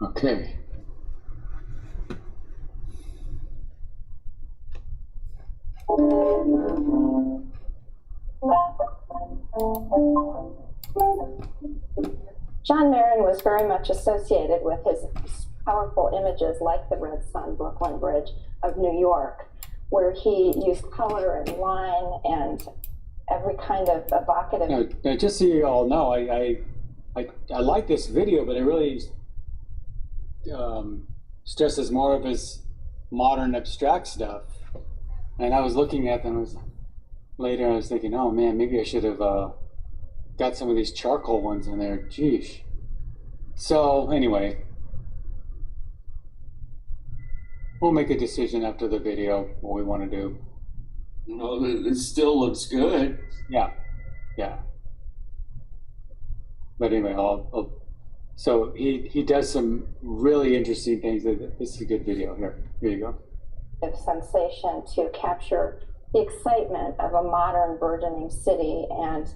Okay. John Marin was very much associated with his powerful images like the Red Sun Brooklyn Bridge of New York, where he used color and line and every kind of evocative. Now, just so you all know, I like this video, but it really stresses more of his modern abstract stuff. And I was looking at them later. I was thinking, oh man, maybe I should have got some of these charcoal ones in there. Geesh. So anyway, we'll make a decision after the video what we want to do. No, it still looks good. Yeah. But anyway, so he does some really interesting things. This is a good video. Here you go. Sensation to capture the excitement of a modern burgeoning city, and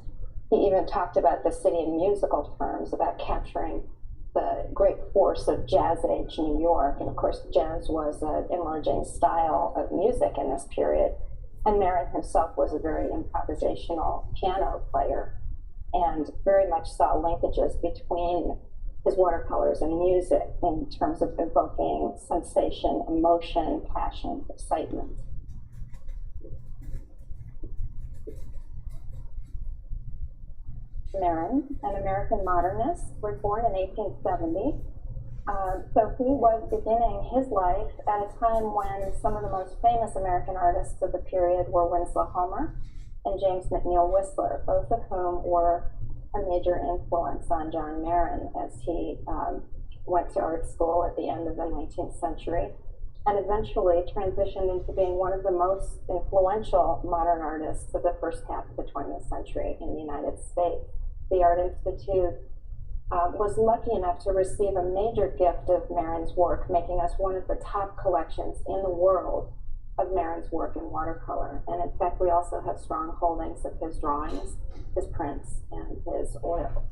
he even talked about the city in musical terms, about capturing the great force of jazz age New York. And of course, jazz was an emerging style of music in this period. And Marin himself was a very improvisational piano player and very much saw linkages between his watercolors and music in terms of evoking sensation, emotion, passion, excitement. Marin, an American modernist, was born in 1870. So he was beginning his life at a time when some of the most famous American artists of the period were Winslow Homer and James McNeill Whistler, both of whom were a major influence on John Marin as he went to art school at the end of the 19th century and eventually transitioned into being one of the most influential modern artists of the first half of the 20th century in the United States. The Art Institute was lucky enough to receive a major gift of Marin's work, making us one of the top collections in the world of Marin's work in watercolor. And in fact, we also have strong holdings of his drawings, his prints, and his oils.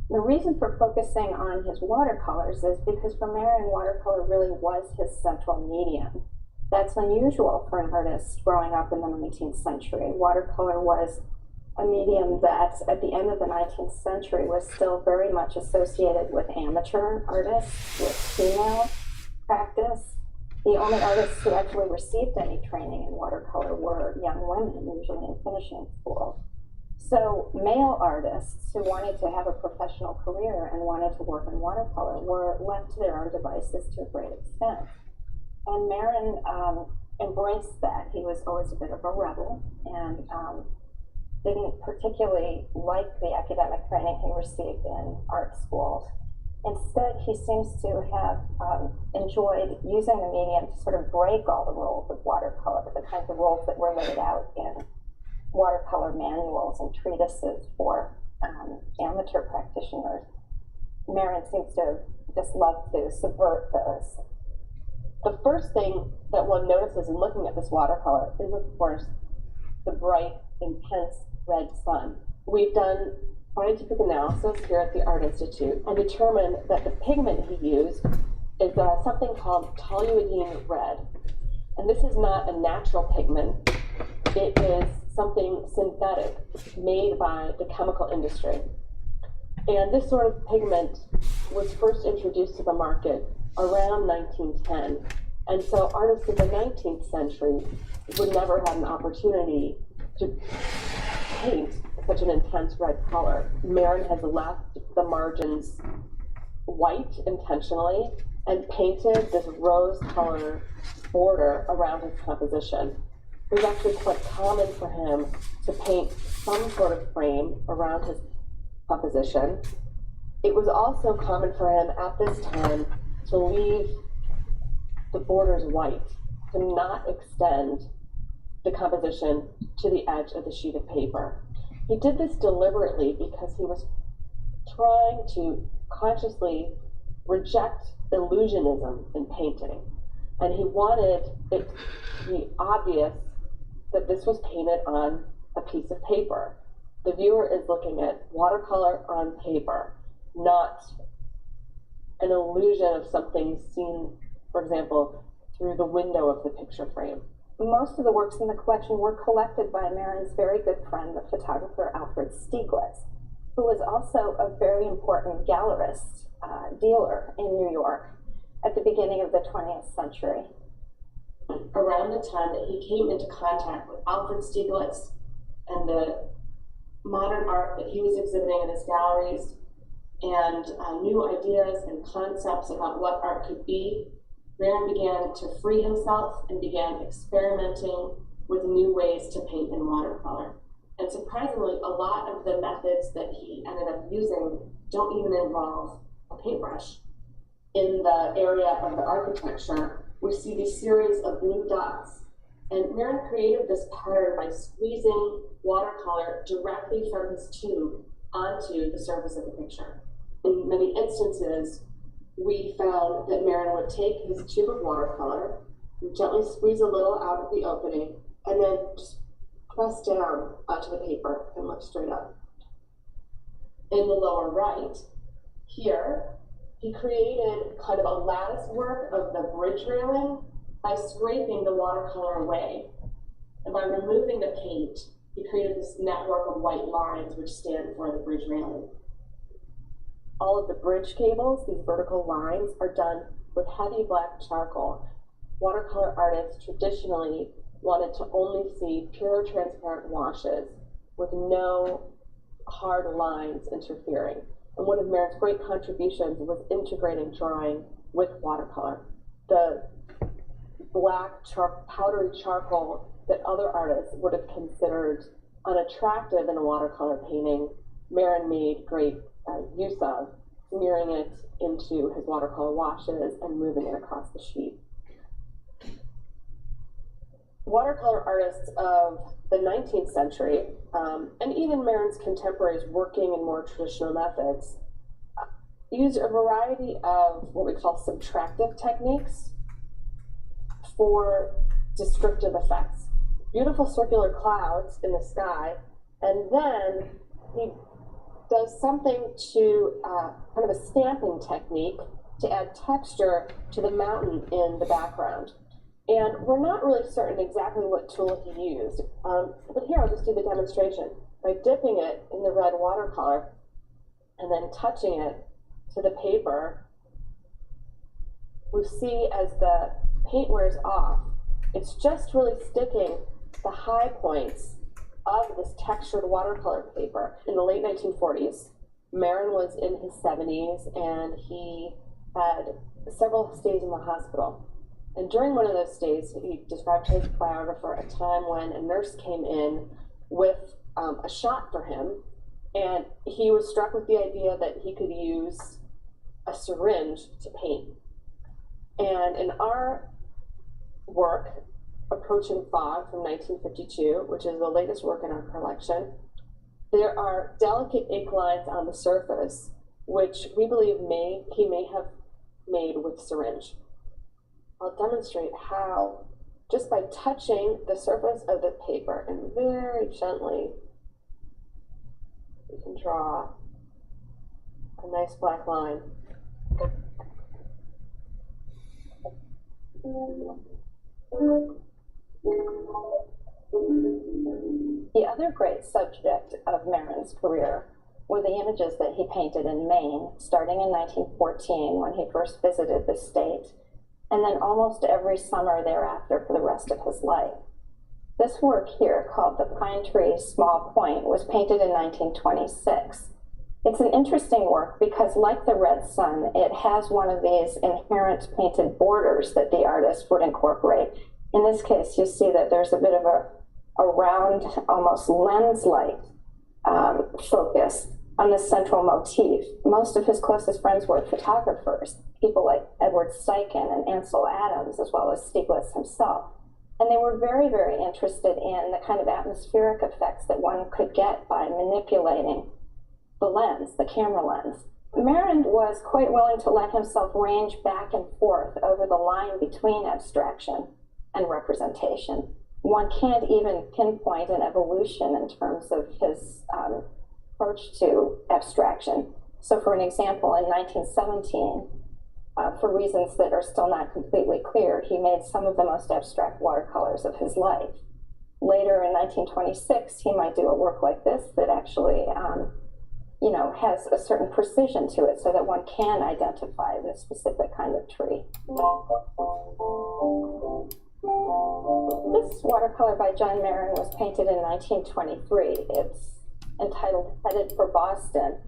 The reason for focusing on his watercolors is because for Marin, watercolor really was his central medium. That's unusual for an artist growing up in the 19th century. Watercolor was a medium that at the end of the 19th century was still very much associated with amateur artists, with female practice. The only artists who actually received any training in watercolor were young women, usually in finishing school. So male artists who wanted to have a professional career and wanted to work in watercolor were left to their own devices to a great extent. And Marin embraced that. He was always a bit of a rebel and didn't particularly like the academic training he received in art schools. Instead, he seems to have enjoyed using the medium to sort of break all the rules of watercolor, the kinds of rules that were laid out in watercolor manuals and treatises for amateur practitioners. Marin seems to just love to subvert those. The first thing that one notices in looking at this watercolor is, of course, the bright, intense red sun. We've done scientific analysis here at the Art Institute and determined that the pigment he used is something called toluidine red. And this is not a natural pigment. It is something synthetic made by the chemical industry. And this sort of pigment was first introduced to the market around 1910. And so artists of the 19th century would never have an opportunity to paint such an intense red color. Marin has left the margins white intentionally and painted this rose color border around his composition. It was actually quite common for him to paint some sort of frame around his composition. It was also common for him at this time to leave the borders white, to not extend the composition to the edge of the sheet of paper. He did this deliberately because he was trying to consciously reject illusionism in painting. And he wanted it to be obvious that this was painted on a piece of paper. The viewer is looking at watercolor on paper, not an illusion of something seen, for example, through the window of the picture frame. Most of the works in the collection were collected by Marin's very good friend, the photographer Alfred Stieglitz, who was also a very important gallerist, dealer in New York at the beginning of the 20th century. Around the time that he came into contact with Alfred Stieglitz and the modern art that he was exhibiting in his galleries, and new ideas and concepts about what art could be, Marin began to free himself and began experimenting with new ways to paint in watercolor. And surprisingly, a lot of the methods that he ended up using don't even involve a paintbrush. In the area of the architecture, we see these series of blue dots. And Marin created this pattern by squeezing watercolor directly from his tube onto the surface of the picture. In many instances, we found that Marin would take his tube of watercolor, gently squeeze a little out of the opening, and then just press down onto the paper and lift straight up. In the lower right, here, he created kind of a lattice work of the bridge railing by scraping the watercolor away. And by removing the paint, he created this network of white lines which stand for the bridge railing. All of the bridge cables, these vertical lines, are done with heavy black charcoal. Watercolor artists traditionally wanted to only see pure transparent washes with no hard lines interfering. And one of Marin's great contributions was integrating drawing with watercolor. The black powdery charcoal that other artists would have considered unattractive in a watercolor painting, Marin made great use of, smearing it into his watercolor washes and moving it across the sheet. Watercolor artists of the 19th century, and even Marin's contemporaries working in more traditional methods, used a variety of what we call subtractive techniques for descriptive effects. Beautiful circular clouds in the sky, and then he does something to kind of a stamping technique to add texture to the mountain in the background. And we're not really certain exactly what tool he used, but here I'll just do the demonstration. By dipping it in the red watercolor and then touching it to the paper, we see as the paint wears off, it's just really sticking the high points of this textured watercolor paper. In the late 1940s, Marin was in his 70s and he had several stays in the hospital. And during one of those stays, he described to his biographer a time when a nurse came in with a shot for him, and he was struck with the idea that he could use a syringe to paint. And in our work, Approaching Fog from 1952, which is the latest work in our collection, there are delicate ink lines on the surface, which we believe he may have made with syringe. I'll demonstrate how, just by touching the surface of the paper and very gently, you can draw a nice black line. The other great subject of Marin's career were the images that he painted in Maine, starting in 1914 when he first visited the state, and then almost every summer thereafter for the rest of his life. This work here, called The Pine Tree Small Point, was painted in 1926. It's an interesting work because, like the Red Sun, it has one of these inherent painted borders that the artist would incorporate. In this case, you see that there's a bit of a round, almost lens-like focus on the central motif. Most of his closest friends were photographers, people like Edward Steichen and Ansel Adams, as well as Stieglitz himself. And they were very, very interested in the kind of atmospheric effects that one could get by manipulating the lens, the camera lens. Marin was quite willing to let himself range back and forth over the line between abstraction and representation. One can't even pinpoint an evolution in terms of his approach to abstraction. So for an example, in 1917, For reasons that are still not completely clear, he made some of the most abstract watercolors of his life. Later in 1926, he might do a work like this that actually, has a certain precision to it so that one can identify the specific kind of tree. This watercolor by John Marin was painted in 1923. It's entitled Headed for Boston,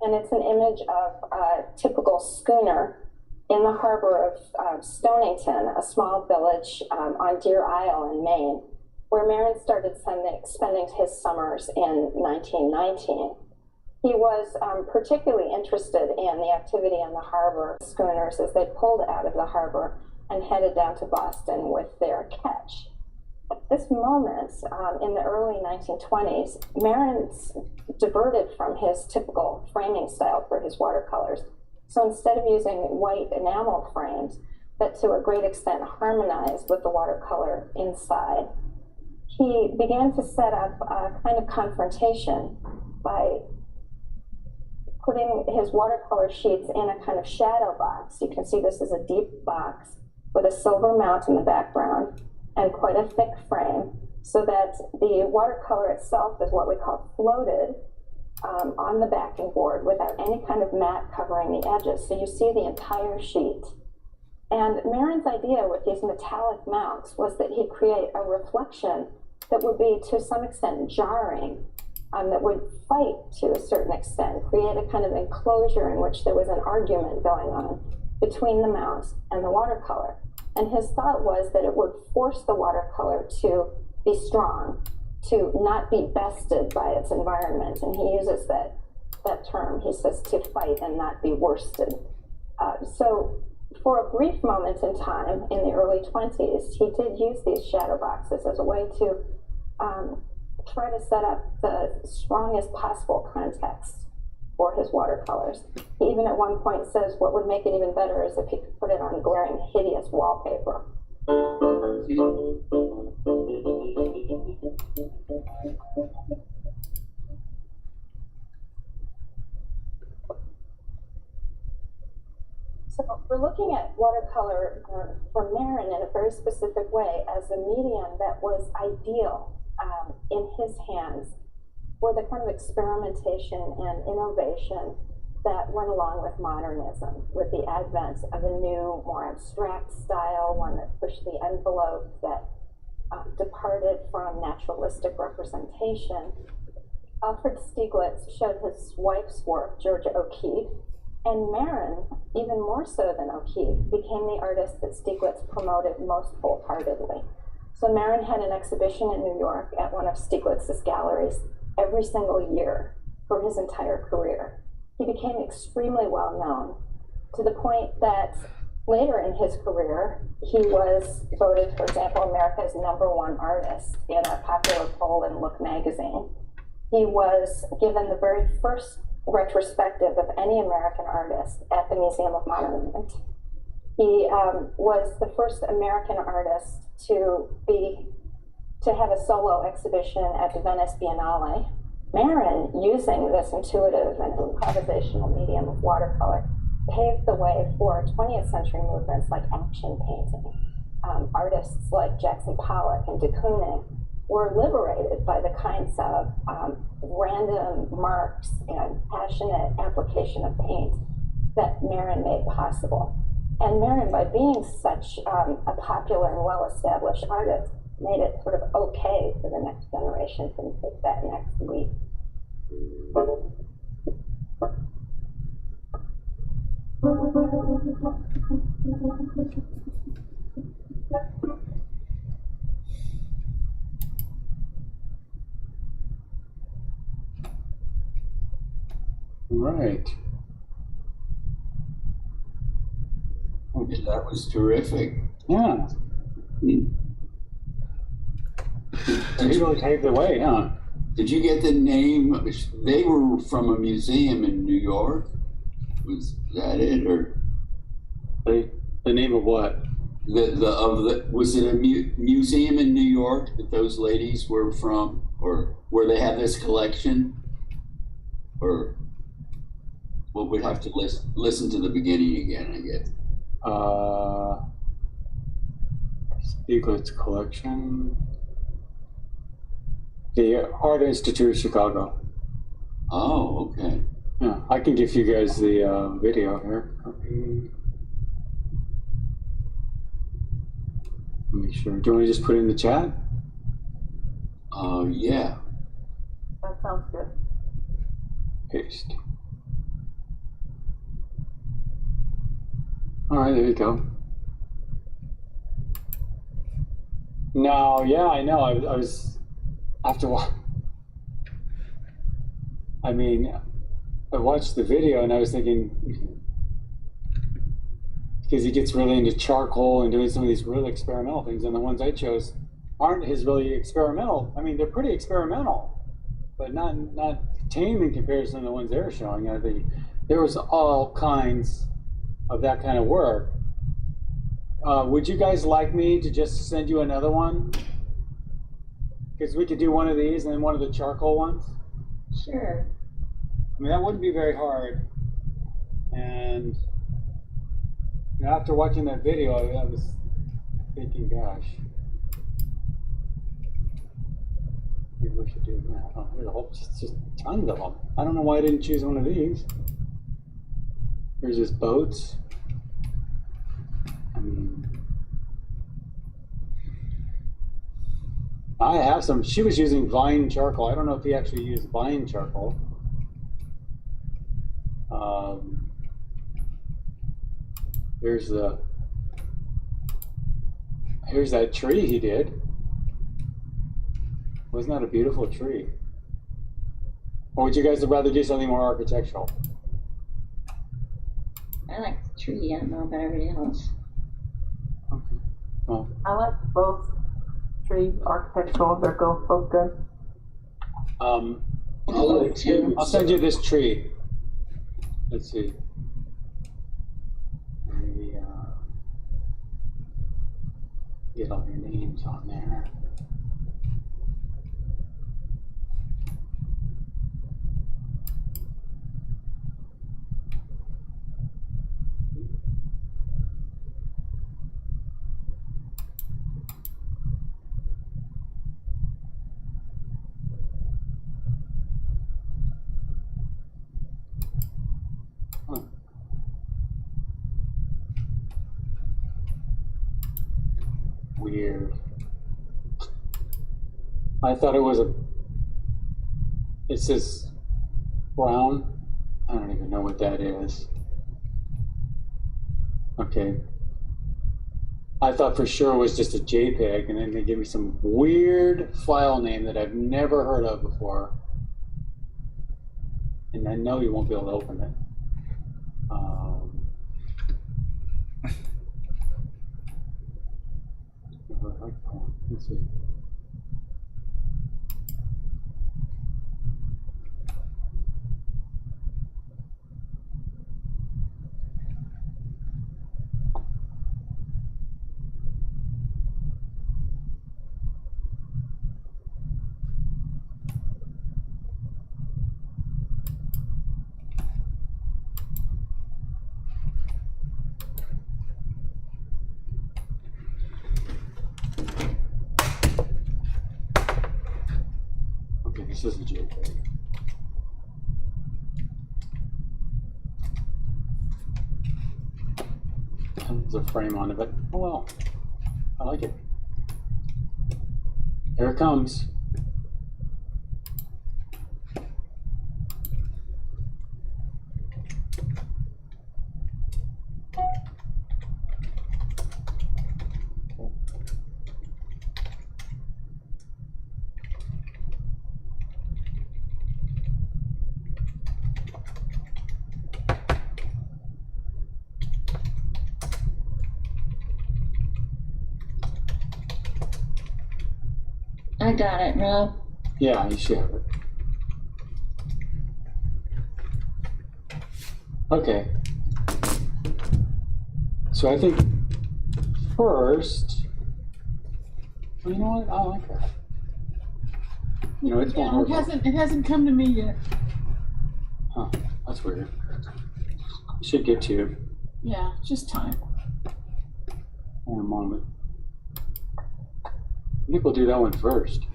and it's an image of a typical schooner in the harbor of Stonington, a small village on Deer Isle in Maine, where Marin started spending his summers in 1919. He was particularly interested in the activity in the harbor schooners as they pulled out of the harbor and headed down to Boston with their catch. At this moment, in the early 1920s, Marin's diverted from his typical framing style for his watercolors. So instead of using white enamel frames that to a great extent harmonized with the watercolor inside, he began to set up a kind of confrontation by putting his watercolor sheets in a kind of shadow box. You can see this is a deep box with a silver mount in the background and quite a thick frame, so that the watercolor itself is what we call floated on the backing board without any kind of mat covering the edges. So you see the entire sheet. And Marin's idea with these metallic mounts was that he'd create a reflection that would be to some extent jarring, that would fight to a certain extent, create a kind of enclosure in which there was an argument going on between the mount and the watercolor. And his thought was that it would force the watercolor to be strong, to not be bested by its environment. And he uses that term. He says to fight and not be worsted. So for a brief moment in time in the early 20s, he did use these shadow boxes as a way to try to set up the strongest possible context for his watercolors. He even at one point says what would make it even better is if he could put it on glaring, hideous wallpaper. So we're looking at watercolor for Marin in a very specific way as a medium that was ideal in his hands for the kind of experimentation and innovation that went along with modernism, with the advent of a new, more abstract style, one that pushed the envelope, that departed from naturalistic representation. Alfred Stieglitz showed his wife's work, Georgia O'Keeffe, and Marin, even more so than O'Keeffe, became the artist that Stieglitz promoted most wholeheartedly. So Marin had an exhibition in New York at one of Stieglitz's galleries every single year for his entire career. He became extremely well known to the point that later in his career, he was voted, for example, America's #1 artist in a popular poll in Look magazine. He was given the very first retrospective of any American artist at the Museum of Modern Art. He was the first American artist to have a solo exhibition at the Venice Biennale. Marin, using this intuitive and improvisational medium of watercolor, paved the way for 20th century movements like action painting. Artists like Jackson Pollock and de Kooning were liberated by the kinds of random marks and passionate application of paint that Marin made possible. And Marin, by being such a popular and well-established artist, made it sort of okay for the next generation to take that next leap. Right. Yeah, that was terrific. Yeah. He really paved the way, huh? Did you get the name? They were from a museum in New York. Was that it, or The name of what? Was it a museum in New York that those ladies were from, or where they have this collection, or what would have to listen to the beginning again, I guess. Stieglitz collection. The Art Institute of Chicago. Oh, okay. Yeah, I can give you guys the video here. Copy. Make sure. Do you want to just put it in the chat? Yeah. That sounds good. Paste. All right, there you go. No, yeah, I know. I was after a while. I mean, I watched the video and I was thinking, because he gets really into charcoal and doing some of these really experimental things, and the ones I chose aren't his really experimental. I mean, they're pretty experimental, but not tame in comparison to the ones they're showing. There was all kinds of that kind of work. Would you guys like me to just send you another one? Because we could do one of these and then one of the charcoal ones. Sure. I mean, that wouldn't be very hard. And you know, after watching that video, I was thinking, gosh, maybe we should do that. Oh, there's a whole, just tons of them. I don't know why I didn't choose one of these. Here's his boats. I mean, I have some. She was using vine charcoal. I don't know if he actually used vine charcoal. Here's that tree he did. Wasn't that a beautiful tree? Or would you guys rather do something more architectural? I like the tree. I don't know about everybody else. Okay. Well, I like both tree, architectural, they're both good. I'll send you this tree. Let's see. Maybe get all your names on there. Weird. I thought it was it says brown. I don't even know what that is. Okay. I thought for sure it was just a JPEG, and then they gave me some weird file name that I've never heard of before. And I know you won't be able to open it. Let's see. This is a JPEG. There's a frame on it, but oh well. I like it. Here it comes. I got it, Rob. Yeah, you should have it. Okay. So I think first, well, you know what? I like that. You know, it's Yeah, more. it hasn't come to me yet. Huh? That's weird. It should get to you. Yeah, just time. In a moment. I think we'll do that one first.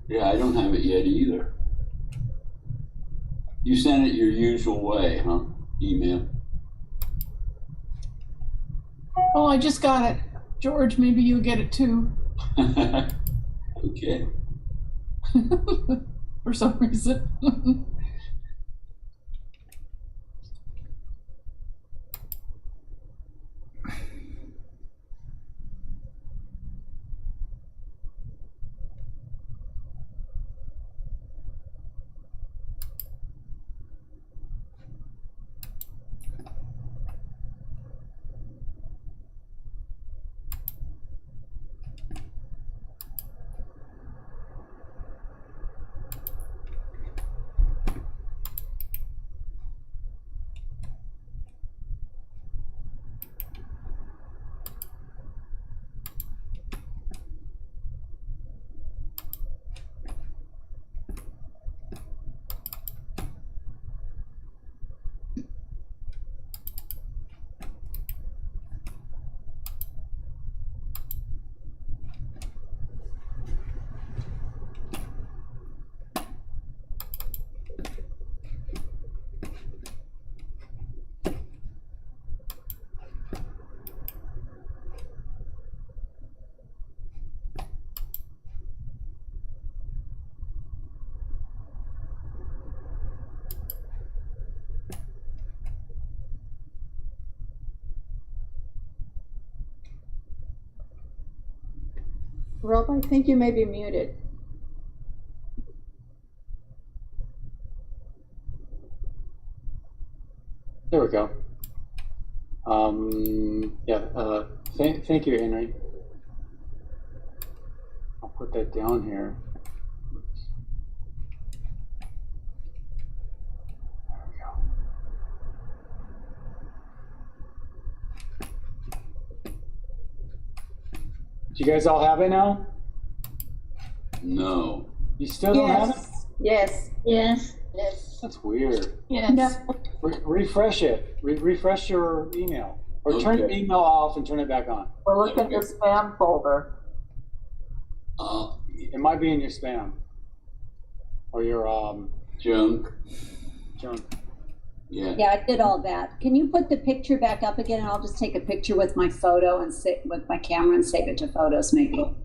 Yeah, I don't have it yet either. You sent it your usual way, huh? Email. Oh, I just got it. George, maybe you get it too. Okay. For some reason. Rob, I think you may be muted. There we go. Thank you, Henry. I'll put that down here. There we go. Do you guys all have it now? No. You still don't have it? Yes. Yes. Yes. That's weird. Yes. Refresh it. Refresh your email. Or turn your Okay. email off and turn it back on. Or look at the spam folder. It might be in your spam. Or your Junk. junk. Yeah. Yeah, I did all that. Can you put the picture back up again, and I'll just take a picture with my photo and with my camera and save it to photos, maybe.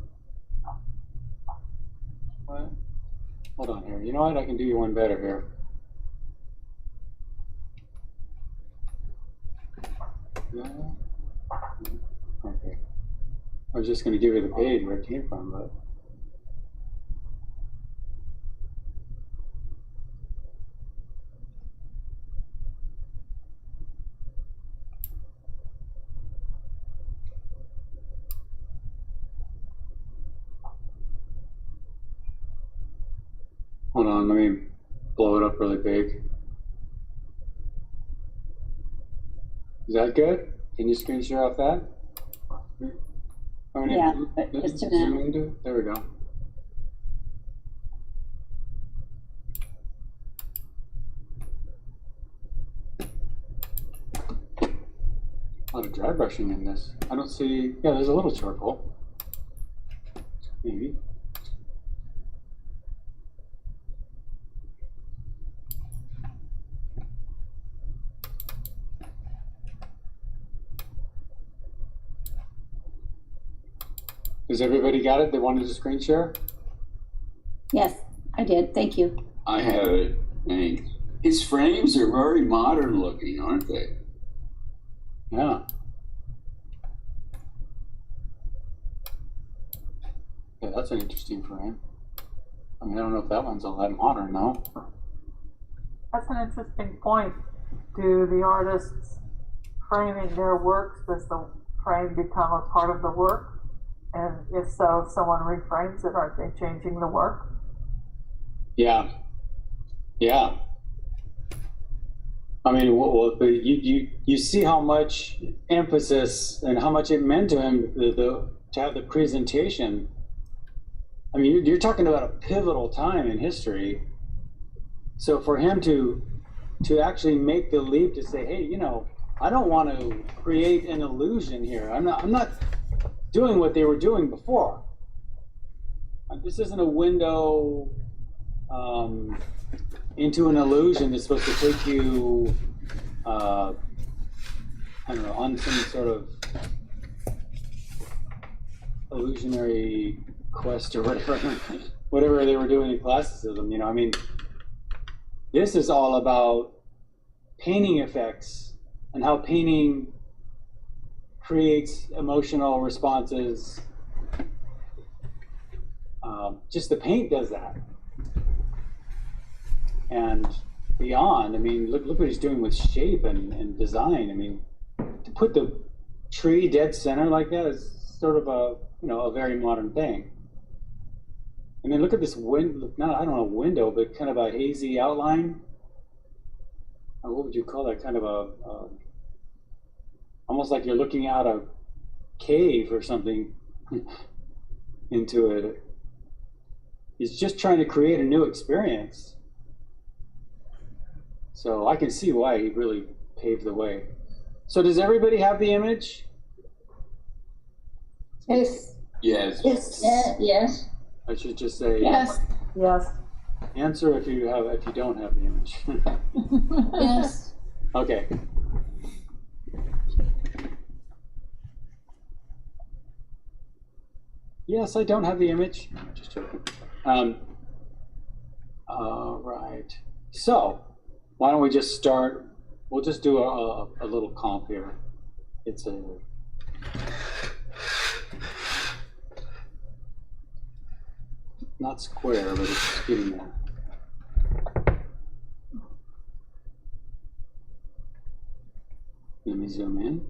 What? Hold on here. You know what? I can do you one better here. Yeah. Okay. I was just going to give you the page where it came from, but. Hold on, let me blow it up really big. Is that good? Can you screen share off that? Yeah, but just a minute. There we go. A lot of dry brushing in this. I don't see, yeah, there's a little charcoal. Maybe. Has everybody got it? They wanted to screen share? Yes, I did. Thank you. I have it. Thanks. His frames are very modern looking, aren't they? Yeah. Yeah, that's an interesting frame. I mean, I don't know if that one's all that modern, though. That's an interesting point. Do the artists framing their works, does the frame become a part of the work? And if so, if someone reframes it, aren't they changing the work? Yeah. Yeah. I mean, but you see how much emphasis and how much it meant to him, the to have the presentation. I mean, you're talking about a pivotal time in history. So for him to actually make the leap to say, hey, you know, I don't want to create an illusion here. I'm not doing what they were doing before. This isn't a window into an illusion that's supposed to take you, I don't know, on some sort of illusionary quest or whatever they were doing in classicism. You know, I mean, this is all about painting effects and how painting creates emotional responses. Just the paint does that. And beyond, I mean, look what he's doing with shape and design. I mean, to put the tree dead center like that is sort of a, you know, a very modern thing. I mean, look at this window, not, I don't know, window, but kind of a hazy outline. What would you call that? Kind of a, almost like you're looking out a cave or something into it. He's just trying to create a new experience. So I can see why he really paved the way. So does everybody have the image? Yes. Yes. Yes. Yes. I should just say Yes. Yes. answer if you don't have the image. Yes. Okay. Yes, I don't have the image. Just joking. Right. So, why don't we just start? We'll just do a little comp here. It's a not square, but it's getting there. Let me zoom in.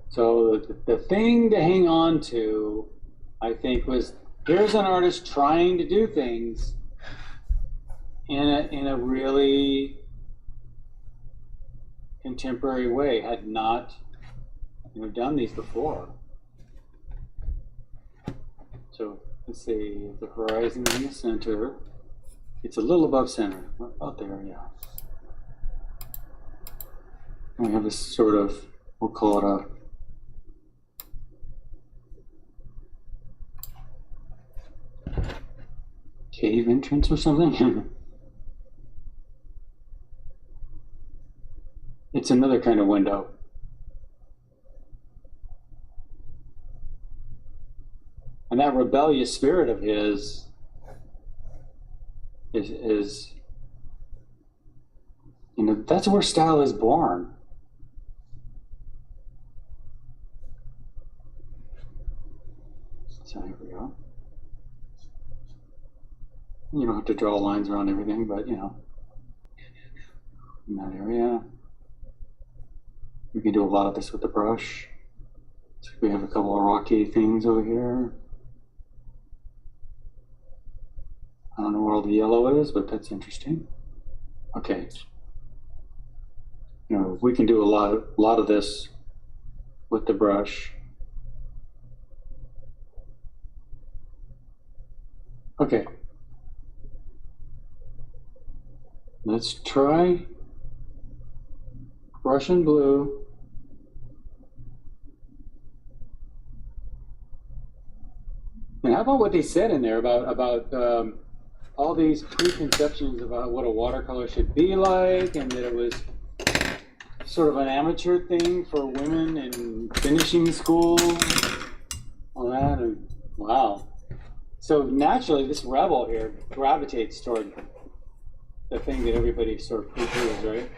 So the thing to hang on to, I think, was here's an artist trying to do things in a really contemporary way, had not, you know, done these before. So let's see, the horizon in the center. It's a little above center. Out there, yeah. And we have this sort of, we'll call it a cave entrance or something. It's another kind of window. And that rebellious spirit of his is you know, that's where style is born. So here we go. You don't have to draw lines around everything, but you know, in that area. We can do a lot of this with the brush. So we have a couple of rocky things over here. I don't know where all the yellow is, but that's interesting. Okay. You know, we can do a lot of this with the brush. Okay. Let's try Russian blue. And how about what they said in there about all these preconceptions about what a watercolor should be like, and that it was sort of an amateur thing for women in finishing school, all that, and wow. So naturally, this rebel here gravitates toward the thing that everybody sort of poo-poos, right?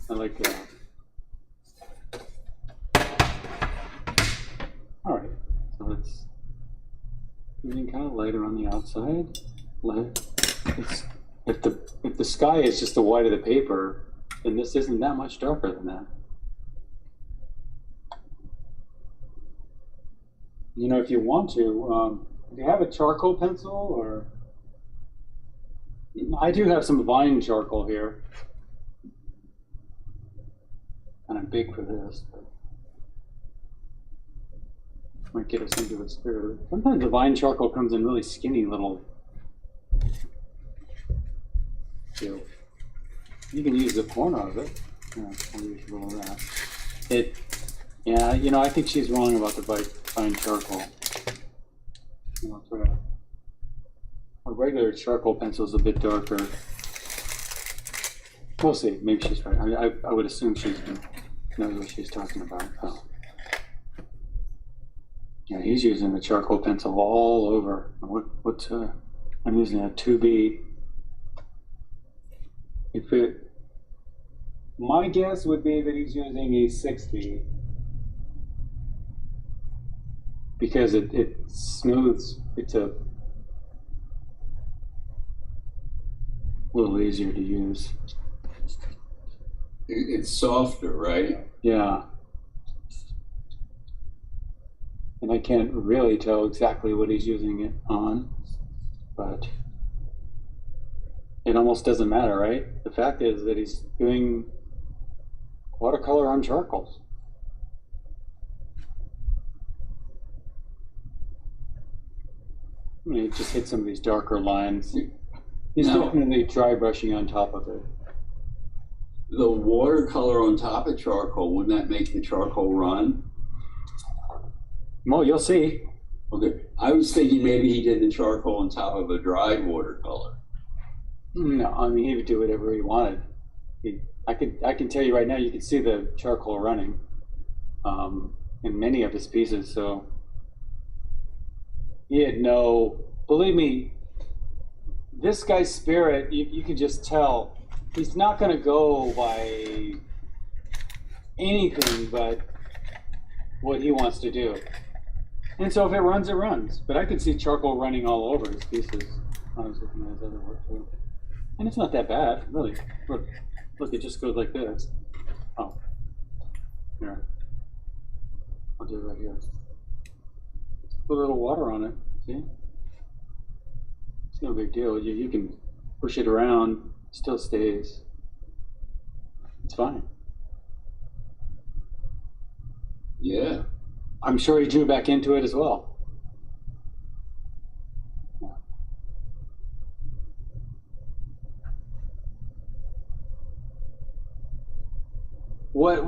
I like that. All right, so let's Getting kind of lighter on the outside. It's, if the sky is just the white of the paper, then this isn't that much darker than that. You know, if you want to, do you have a charcoal pencil, or? I do have some Vine charcoal here. Kind of big for this, but might get us into the spirit. Sometimes the Vine charcoal comes in really skinny little. So you can use the corner of it. Yeah, I'll use a little of that. Yeah, you know, I think she's wrong about the Vine charcoal. You know, for a regular charcoal pencil is a bit darker. We'll see. Maybe she's right. I would assume she knows what she's talking about. Oh. Yeah, he's using the charcoal pencil all over. I'm using a 2B. My guess would be that he's using a 6B because it smooths. It's a little easier to use. It's softer, right? Yeah. And I can't really tell exactly what he's using it on, but it almost doesn't matter, right? The fact is that he's doing watercolor on charcoal. I mean, just hit some of these darker lines. He's definitely dry brushing on top of it. The watercolor on top of charcoal, wouldn't that make the charcoal run? Well, you'll see. Okay, I was thinking maybe he did the charcoal on top of a dried watercolor. No, I mean, he would do whatever he wanted. I can tell you right now, you can see the charcoal running in many of his pieces. So he had believe me, this guy's spirit, you can just tell he's not going to go by anything but what he wants to do. And so if it runs, it runs. But I could see charcoal running all over his pieces. I was looking at his other work too. And it's not that bad, really. Look, it just goes like this. Oh. Here. I'll do it right here. Put a little water on it, see? It's no big deal. You can push it around, it still stays. It's fine. Yeah. I'm sure he drew back into it as well. Yeah. What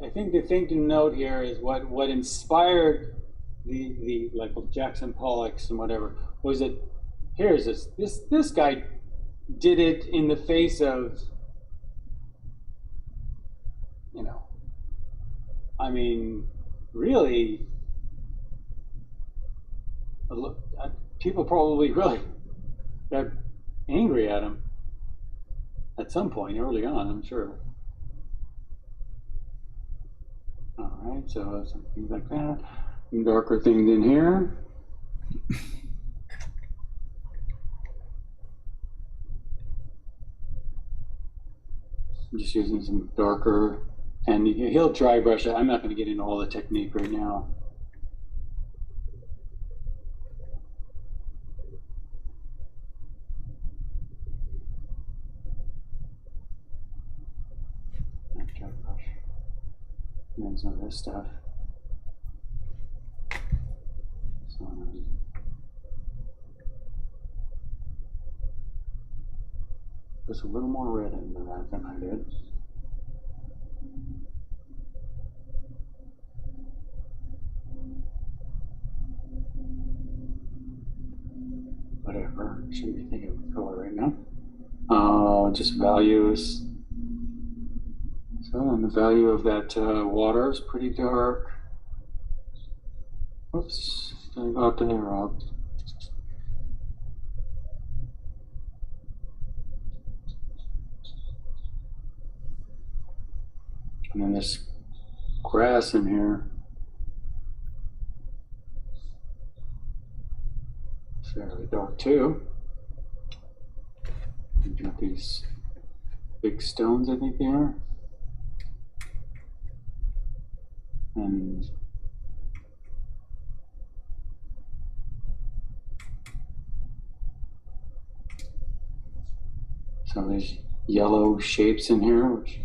I think the thing to note here is what inspired the like Jackson Pollocks and whatever was that here's this guy did it in the face of, you know, I mean, really, people probably really got angry at him at some point early on, I'm sure. All right, so some things like that. Some darker things in here. I'm just using some darker, and he'll dry brush it. I'm not going to get into all the technique right now. Dry brush. And then some of this stuff. So, there's a little more red into that than I did. Whatever, shouldn't be thinking of color right now. Just values. So, and the value of that water is pretty dark. Oops, didn't go up to there, Rob. And then this grass in here. fairly dark too. You've got these big stones, I think they are. And some of these yellow shapes in here, which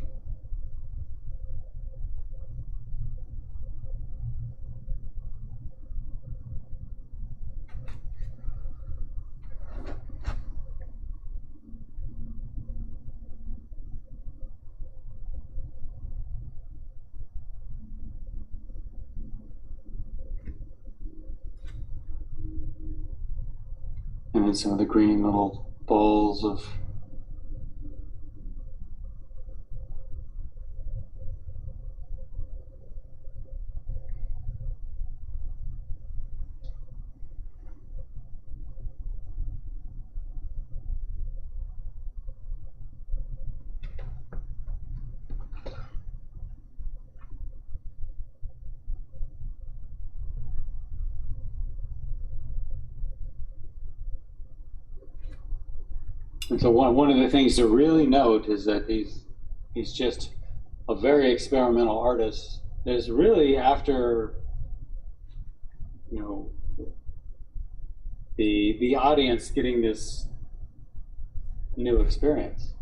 and then some of the green little balls of and so one of the things to really note is that he's just a very experimental artist. There's really, after, you know, the audience getting this new experience.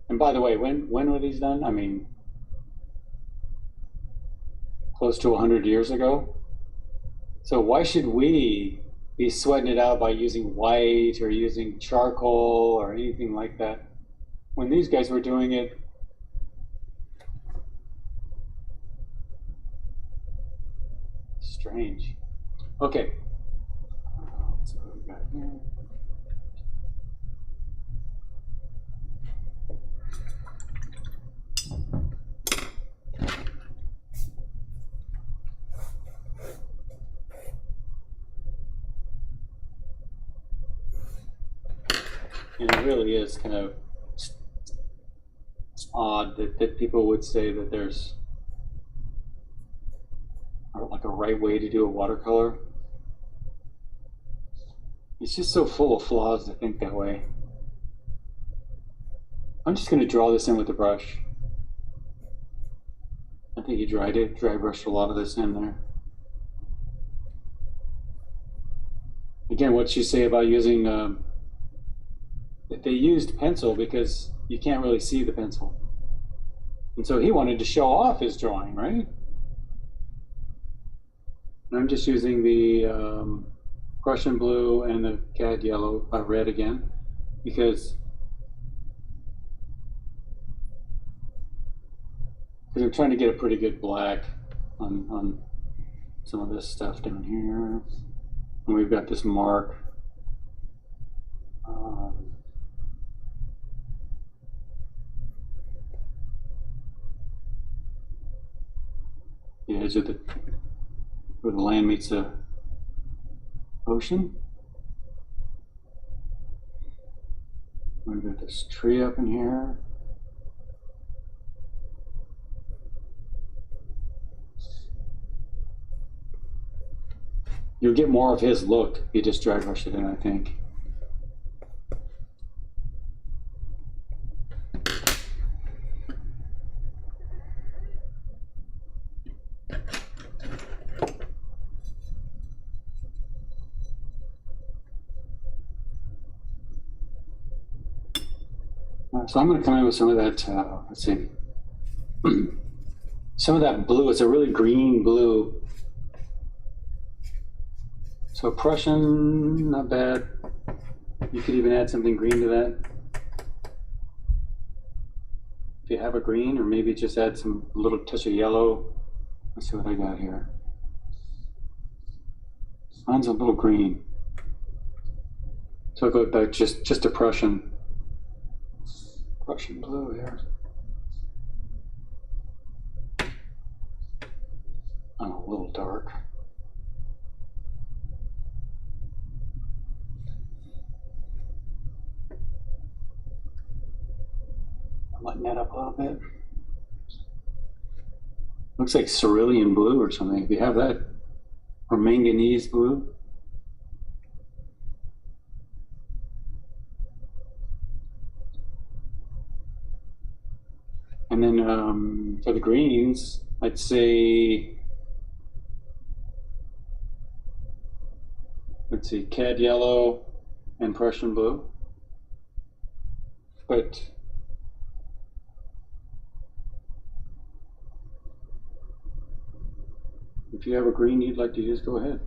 And by the way, when were these done? I mean, close to 100 years ago. So why should we be sweating it out by using white or using charcoal or anything like that when these guys were doing it? Strange. Okay. So we got here. And it really is kind of odd that people would say that there's like a right way to do a watercolor. It's just so full of flaws to think that way. I'm just going to draw this in with the brush. I think you dry brushed a lot of this in there. Again, what you say about using they used pencil because you can't really see the pencil. And so he wanted to show off his drawing, right? And I'm just using the Prussian blue and the cad yellow, red again, because I'm trying to get a pretty good black on some of this stuff down here. And we've got this mark. The edge of where the land meets the ocean. We've got this tree up in here. You'll get more of his look if you just dry brush it in, I think. So I'm going to come in with some of that, let's see, some of that blue. It's a really green blue. So Prussian, not bad. You could even add something green to that. If you have a green, or maybe just add some little touch of yellow. Let's see what I got here. Mine's a little green. So I'll go back just a Prussian blue here. Oh, a little dark. Lighten that up a little bit. Looks like cerulean blue or something. Do you have that? Or manganese blue? And then for the greens, I'd say, let's see, cad yellow and Prussian blue. But if you have a green you'd like to use, go ahead.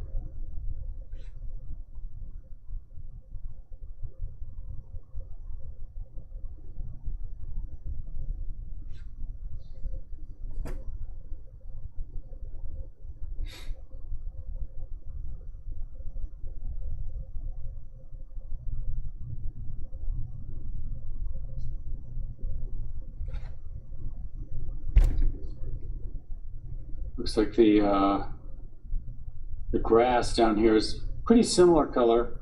Looks like the grass down here is pretty similar color.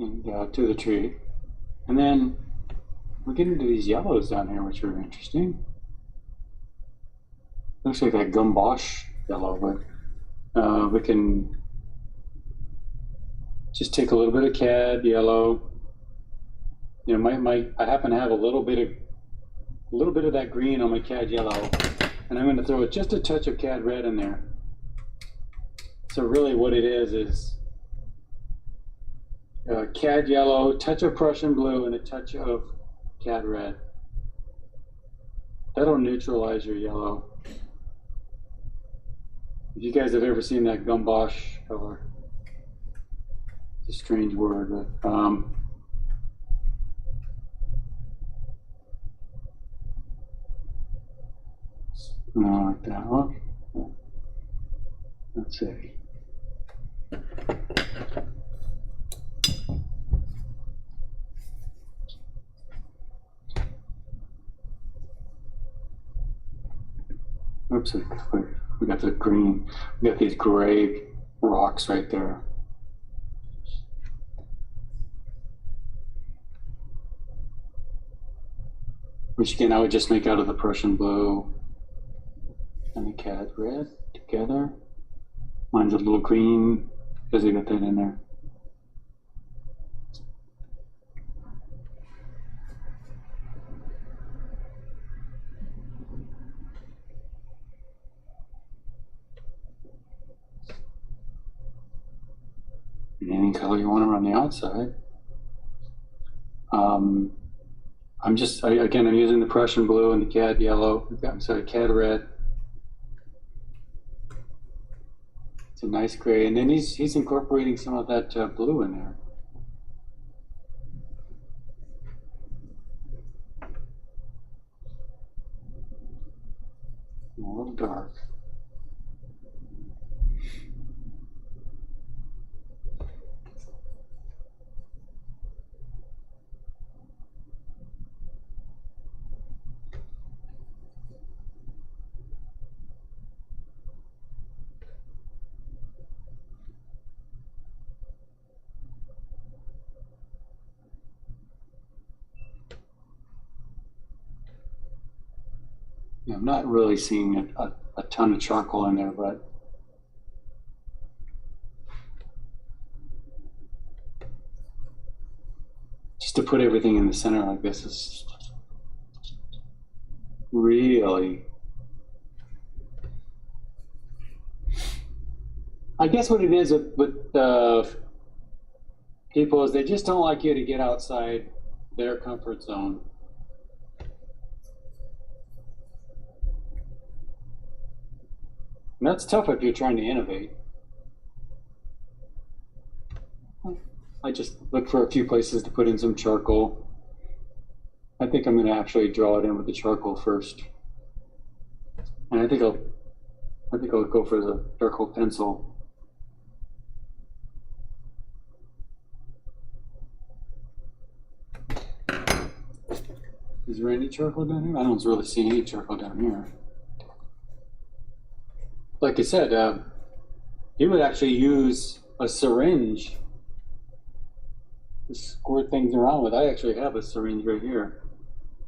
And to the tree. And then we get into these yellows down here, which are interesting. Looks like that gumbosh yellow, but we can just take a little bit of cad yellow. You know, I happen to have a little bit of that green on my cad yellow, and I'm going to throw just a touch of cad red in there. So really, what it is cad yellow, touch of Prussian blue, and a touch of cad red. That'll neutralize your yellow. If you guys have ever seen that gumbosh color, it's a strange word, but I like that one. Let's see. Oops, we got the green. We got these gray rocks right there. Which again, I would just make out of the Prussian blue and the cad red together. Mine's a little green because I got that in there. And any color you want around the outside. I'm using the Prussian blue and the cad yellow. I'm sorry, cad red. It's a nice gray, and then he's incorporating some of that blue in there. A little dark. I'm not really seeing a ton of charcoal in there, but just to put everything in the center like this is really, I guess what it is with people is they just don't like you to get outside their comfort zone. And that's tough if you're trying to innovate. I just look for a few places to put in some charcoal. I think I'm going to actually draw it in with the charcoal first. And I think I'll go for the charcoal pencil. Is there any charcoal down here? I don't really see any charcoal down here. Like I said, you would actually use a syringe squirt things around with. I actually have a syringe right here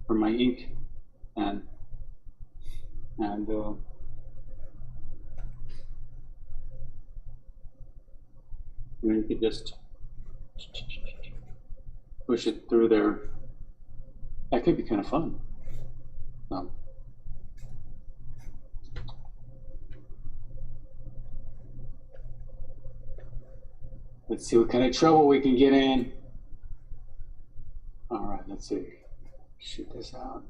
for my ink, and you could just push it through there. That could be kind of fun. Let's see what kind of trouble we can get in. All right, let's see. Shoot this out.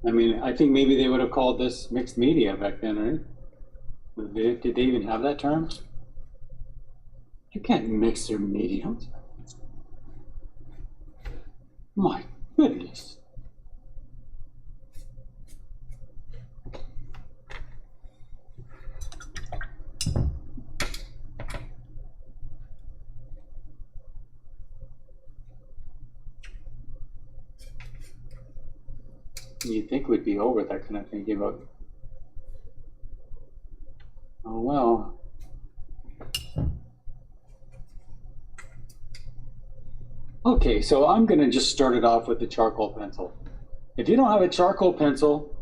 I mean, I think maybe they would have called this mixed media back then, right? Did they even have that term? You can't mix their mediums. My goodness. You'd think we'd be over that kind of thing, but oh well. Okay, so I'm gonna just start it off with the charcoal pencil. If you don't have a charcoal pencil,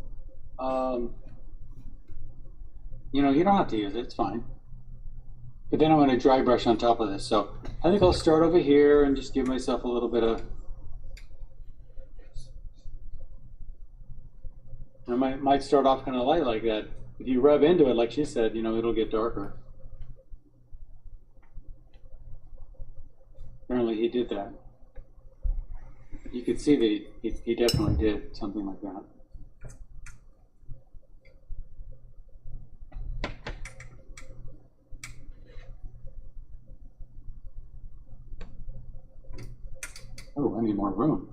you know, you don't have to use it, it's fine. But then I'm gonna dry brush on top of this. So I think I'll start over here and just give myself a little bit of, I might start off kind of light like that. If you rub into it, like she said, you know, it'll get darker. Apparently he did that. You could see that he definitely did something like that. Oh, I need more room.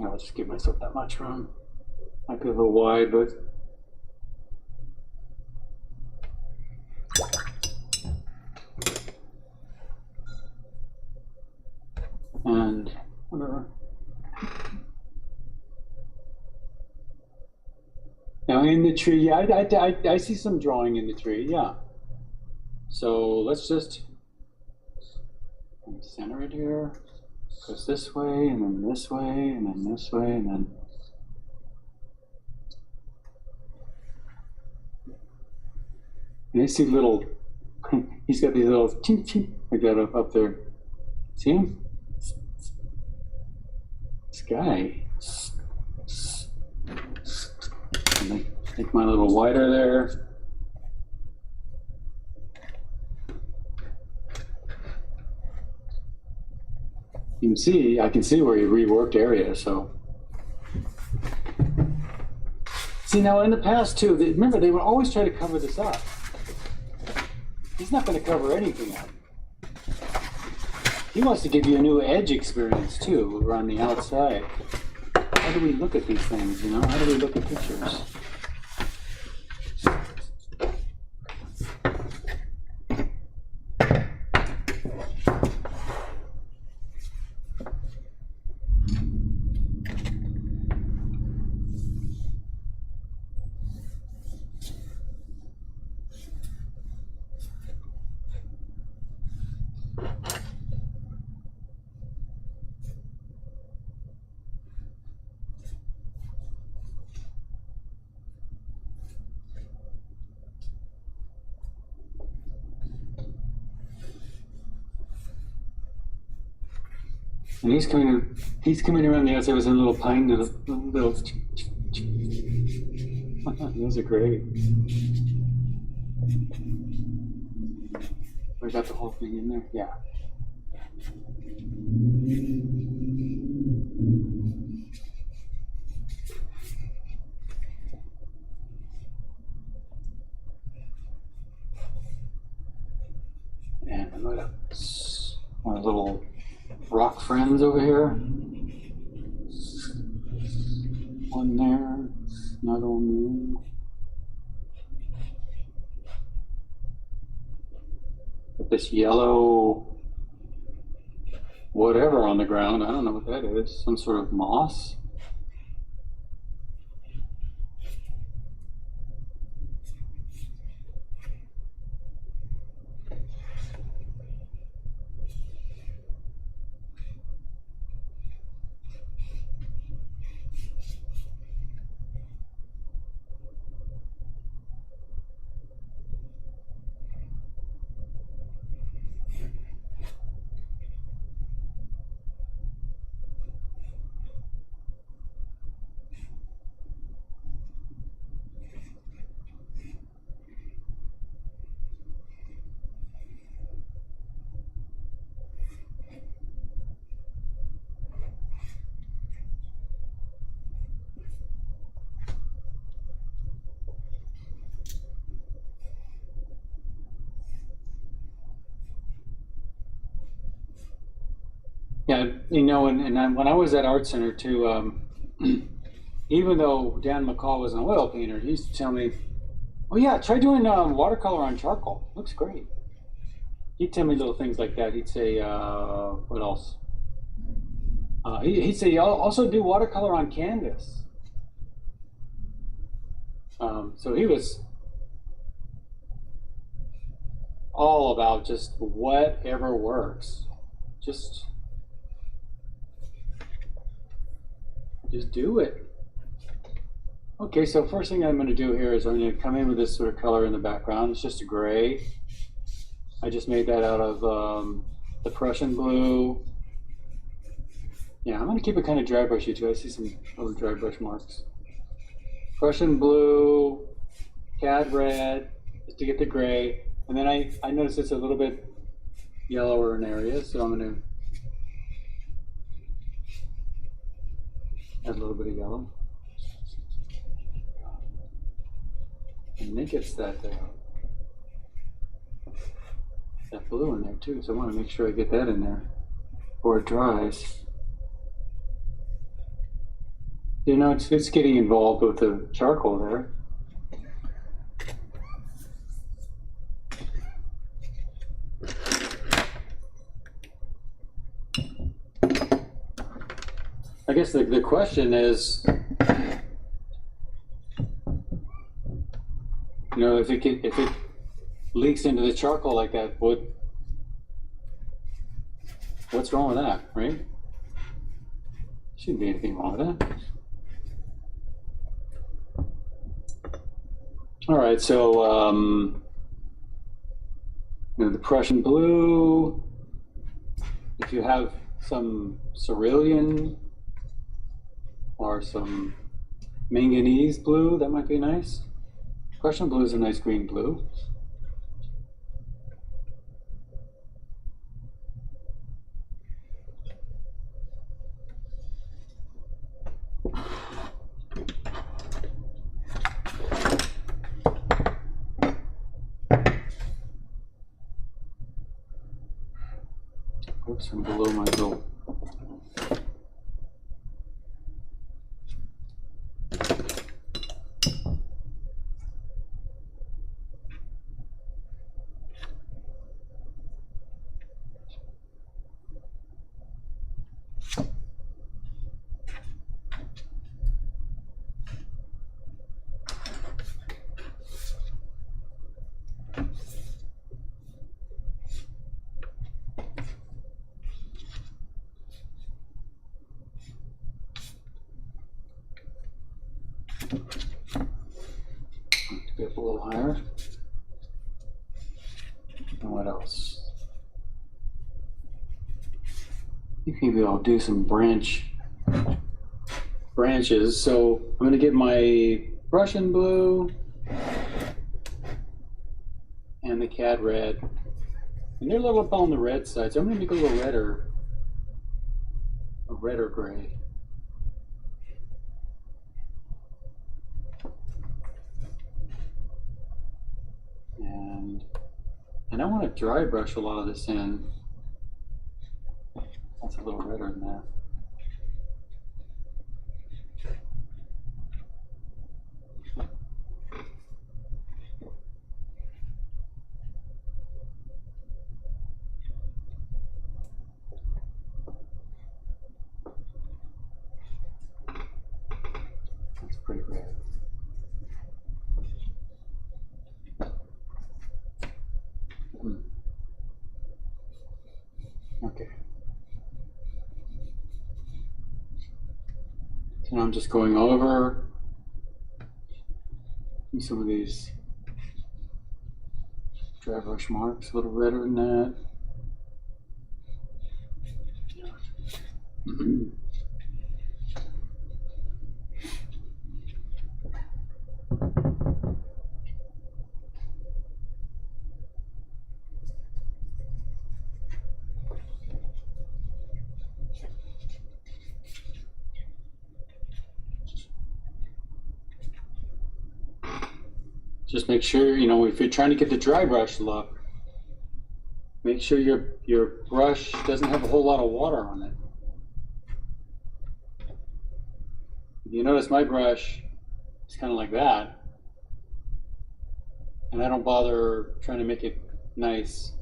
I'll just give myself that much room. Might be a little wide, but and whatever. Now in the tree, yeah, I see some drawing in the tree, yeah. So let's just center it here. Goes this way, and then this way, and then this way, and then. And I see little, he's got these little chink chink like that up there. See him? This guy. Make mine a little wider there. You can see, I can see where he reworked areas, so. See, now in the past too, remember they would always try to cover this up. He's not going to cover anything up. He wants to give you a new edge experience too, around the outside. How do we look at these things, you know? How do we look at pictures? And he's coming around the outside with a little pine, little. Those are great. We got the whole thing in there? Yeah. And I'm gonna our little rock friends over here. One there, another one there. With this yellow whatever on the ground. I don't know what that is. Some sort of moss. Yeah, you know, when I was at Art Center too, even though Dan McCall was an oil painter, he used to tell me, "Oh yeah, try doing watercolor on charcoal. Looks great." He'd tell me little things like that. He'd say, "What else?" He'd say, "Also do watercolor on canvas." So he was all about just whatever works. Just do it. Okay, so first thing I'm going to do here is I'm going to come in with this sort of color in the background. It's just a gray. I just made that out of the Prussian blue. Yeah, I'm going to keep it kind of dry brushy too. I see some little dry brush marks. Prussian blue, cad red, just to get the gray. And then I notice it's a little bit yellower in areas, so I'm going to add a little bit of yellow. And it gets that blue in there too, so I want to make sure I get that in there before it dries. You know, it's getting involved with the charcoal there. I guess the question is, you know, if it leaks into the charcoal like that, what's wrong with that, right? Shouldn't be anything wrong with that. All right, so you know, the Prussian blue. If you have some cerulean or some manganese blue, that might be nice. Prussian blue is a nice green blue. Oops, I'm below my little. Get a little higher. And what else? think maybe I'll do some branches. So I'm going to get my Russian blue and the cad red. And they're a little up on the red side, so I'm going to make a little redder, a redder gray. And I want to dry brush a lot of this in. That's a little redder than that. That's pretty red. Okay. So now I'm just going over some of these dry brush marks, a little redder than that. Just make sure, you know, if you're trying to get the dry brush look, make sure your brush doesn't have a whole lot of water on it. If you notice my brush is kind of like that, and I don't bother trying to make it nice.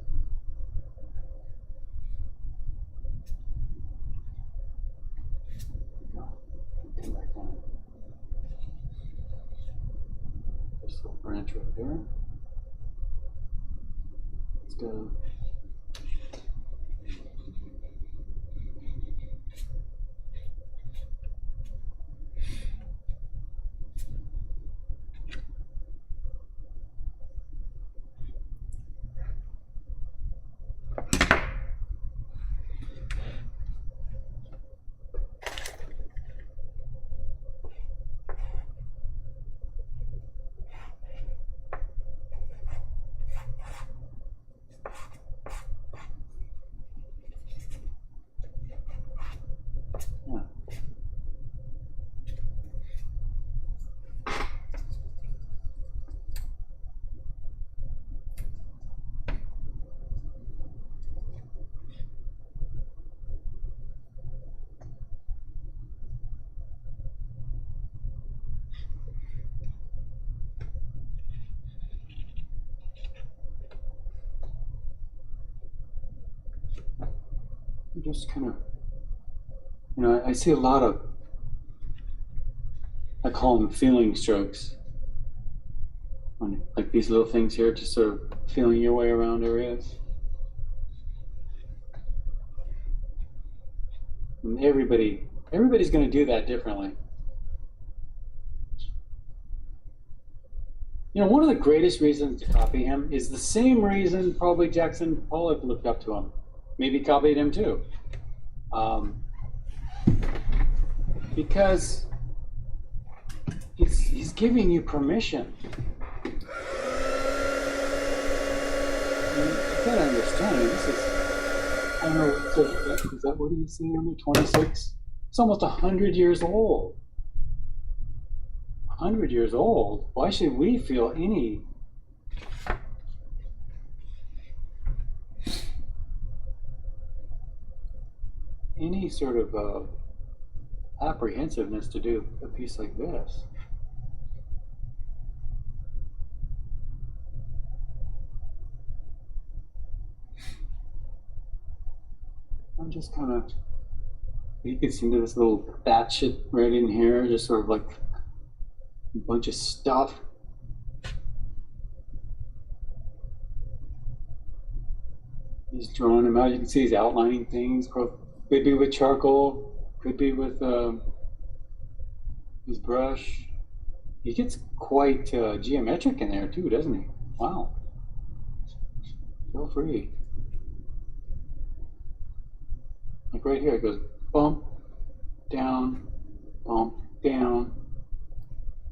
Branch right there. Let's go. Just kind of, you know, I see a lot of, I call them feeling strokes. Like these little things here, just sort of feeling your way around areas. And everybody's going to do that differently. You know, one of the greatest reasons to copy him is the same reason probably Jackson Pollock looked up to him. Maybe copied him too. Because he's giving you permission. You gotta understand, this is, I don't know, is that what he's saying under 26? It's almost 100 years old. 100 years old? Why should we feel any sort of apprehensiveness to do a piece like this? I'm just kind of, you can see this little batshit right in here, just sort of like a bunch of stuff. He's drawing them out. You can see he's outlining things. Could be with charcoal, could be with his brush. He gets quite geometric in there too, doesn't he? Wow. Feel free. Like right here, it goes bump, down,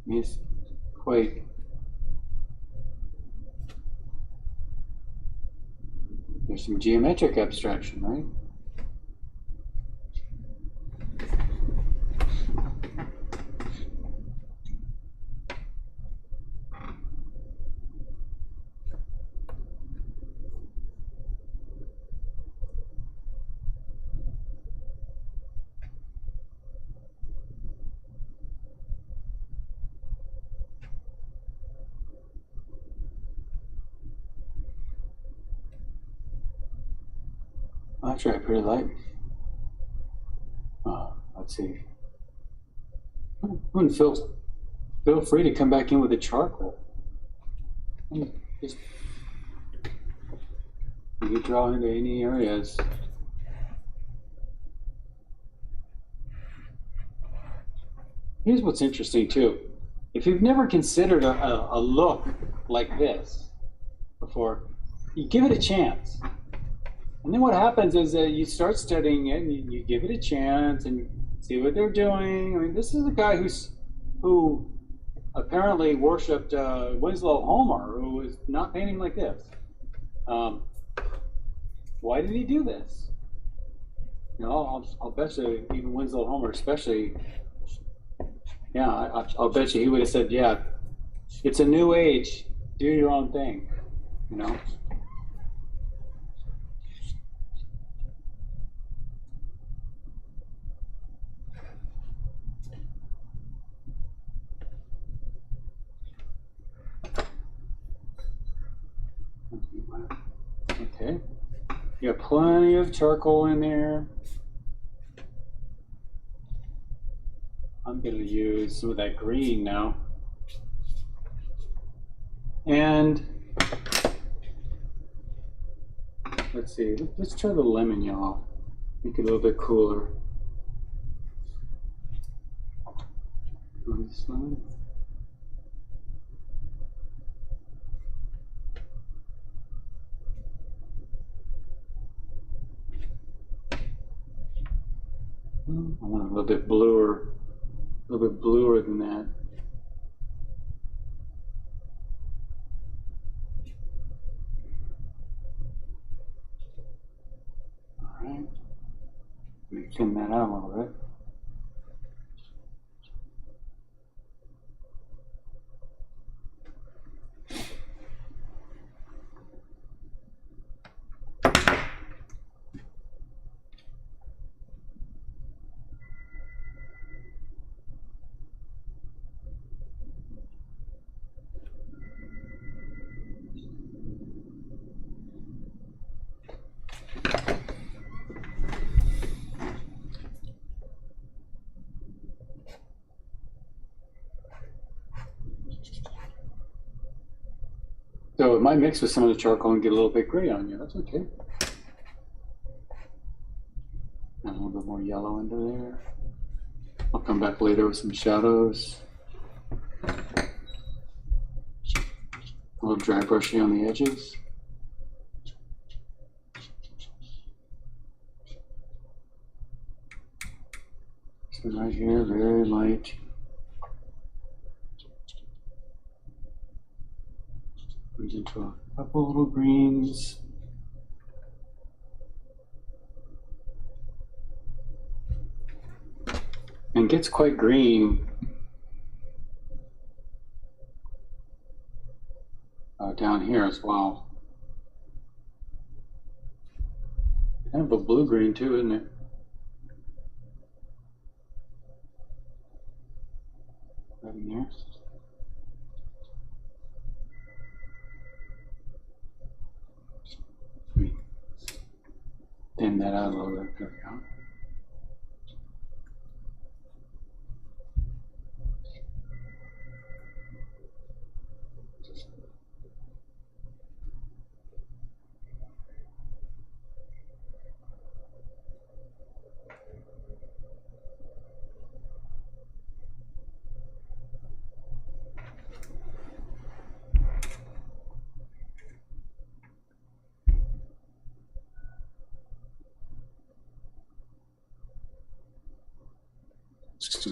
means quake. There's some geometric abstraction, right? Actually, I pretty like. Let's see. Feel free to come back in with a charcoal. And just you can draw into any areas. Here's what's interesting too. If you've never considered a look like this before, you give it a chance. And then what happens is that you start studying it and you give it a chance and you see what they're doing. I mean, this is a guy who apparently worshipped Winslow Homer, who was not painting like this. Why did he do this? You know, I'll bet you even Winslow Homer especially, yeah, I'll bet you he would have said, yeah, it's a new age, do your own thing, you know? Okay, you got plenty of charcoal in there. I'm going to use some of that green now. And let's see, let's try the lemon yellow. Make it a little bit cooler. This lemon. I want a little bit bluer than that. All right, let me thin that out a little bit. So it might mix with some of the charcoal and get a little bit gray on you. That's okay. Add a little bit more yellow into there. I'll come back later with some shadows. A little dry brushy on the edges. So right here, very light. Goes into a couple little greens. And gets quite green down here as well. Kind of a blue-green too, isn't it? Right in there. Thin that out a little bit. There we go.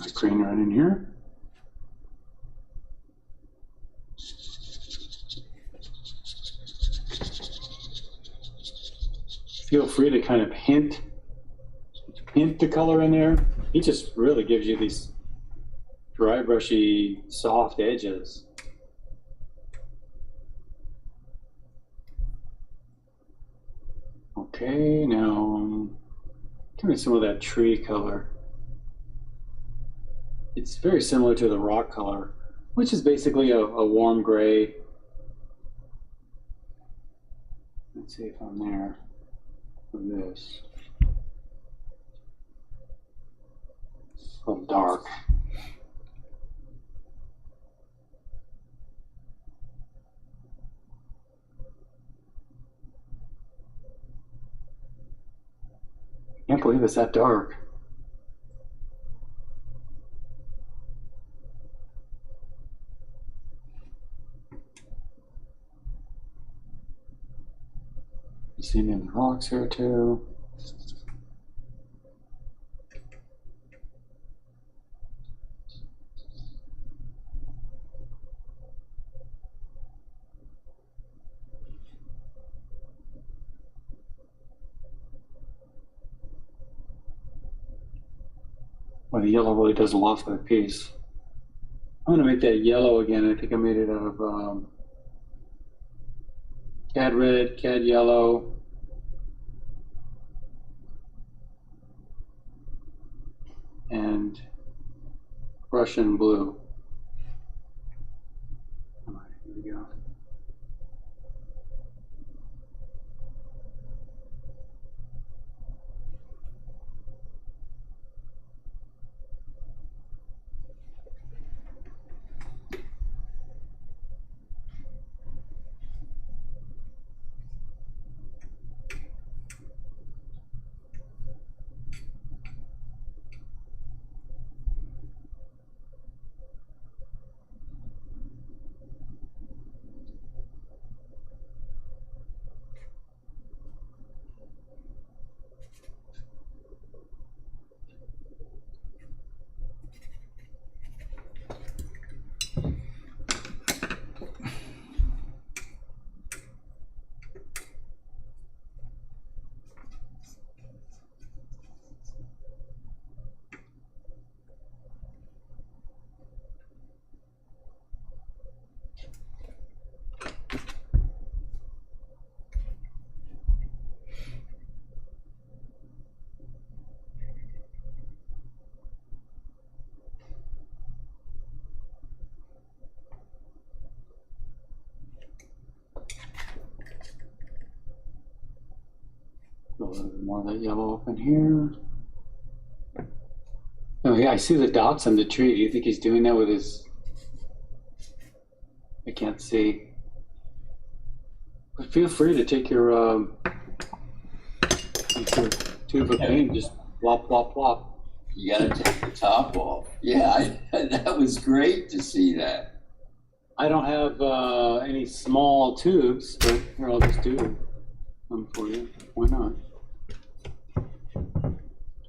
my crane right in here. Feel free to kind of hint the color in there. He just really gives you these dry brushy soft edges. Okay, now give me some of that tree color. It's very similar to the rock color, which is basically a warm gray. Let's see if I'm there with this. It's a little dark. Can't believe it's that dark. You see me in the rocks here too. Well, the yellow really does a lot for that piece. I'm going to make that yellow again. I think I made it out of cad red, cad yellow, and Russian blue. All right, here we go. A little bit more of that yellow up in here. Oh yeah, I see the dots on the tree. Do you think he's doing that with his... I can't see. But feel free to take your tube of paint, just plop, plop, plop. You gotta take the top off. Yeah, that was great to see that. I don't have any small tubes, but here, I'll just do them for you. Why not?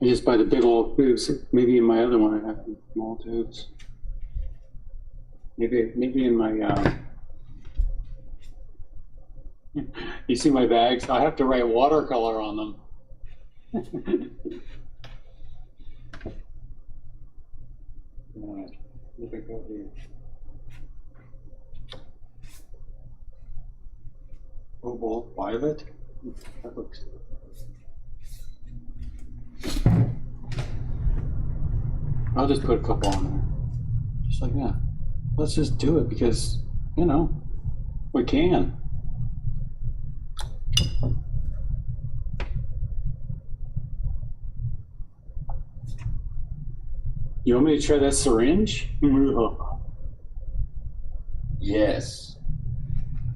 I just buy the big old tubes. Maybe in my other one I have small tubes. Maybe in my you see my bags? I have to write watercolor on them. All right, look at go here. Cobalt violet. That looks. I'll just put a couple on there, just like that. Let's just do it because, you know, we can. You want me to try that syringe? Yes.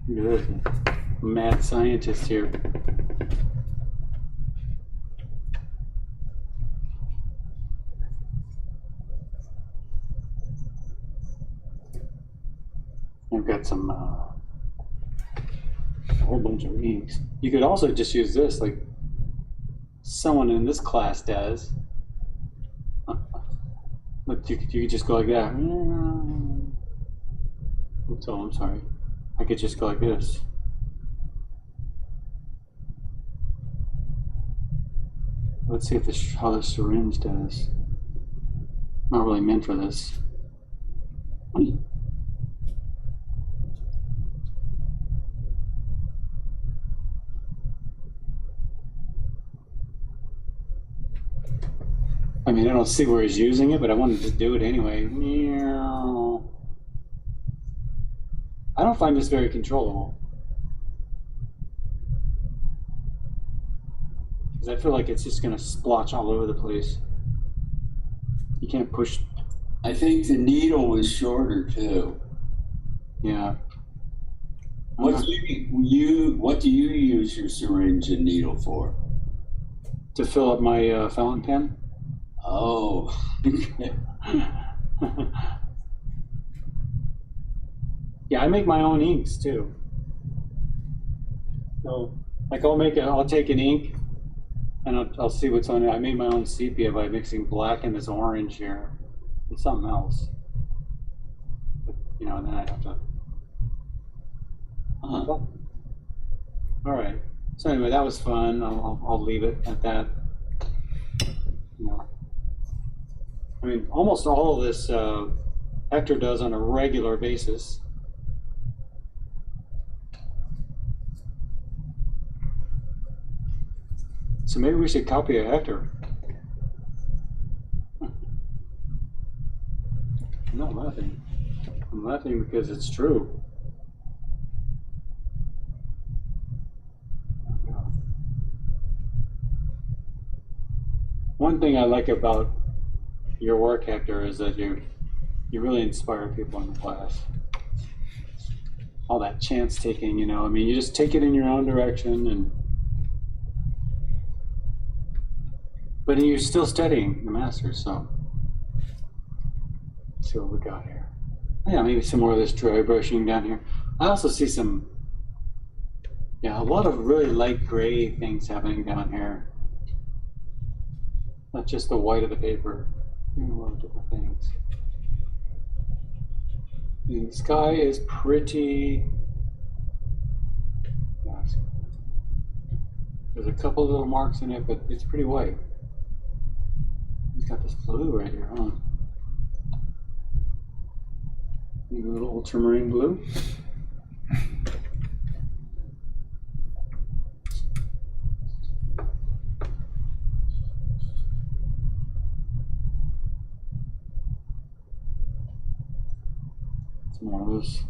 Good. Mad scientist here. I've got some a whole bunch of inks. You could also just use this, like someone in this class does. Look you could just go like that. Oops, oh, I'm sorry. I could just go like this. Let's see if how the syringe does. Not really meant for this. I mean, I don't see where he's using it, but I wanted to do it anyway. I don't find this very controllable. Because I feel like it's just going to splotch all over the place. You can't push. I think the needle was shorter too. Yeah. What do you use your syringe and needle for? To fill up my fountain pen? Oh. Yeah, I make my own inks too. So, like, I'll take an ink, and I'll see what's on it. I made my own sepia by mixing black and this orange here, and something else. But, you know, and then I have to. All right. So anyway, that was fun. I'll leave it at that. You know, I mean, almost all of this Hector does on a regular basis. So maybe we should copy a Hector. I'm not laughing. I'm laughing because it's true. One thing I like about your work, Hector, is that you really inspire people in the class. All that chance taking, you know, I mean, you just take it in your own direction, but you're still studying the masters, so let's see what we got here. Yeah, maybe some more of this dry brushing down here. I also see a lot of really light gray things happening down here. Not just the white of the paper. A lot of different things. The sky is pretty. There's a couple little marks in it, but it's pretty white. It's got this blue right here, huh? Maybe a little ultramarine blue. More of those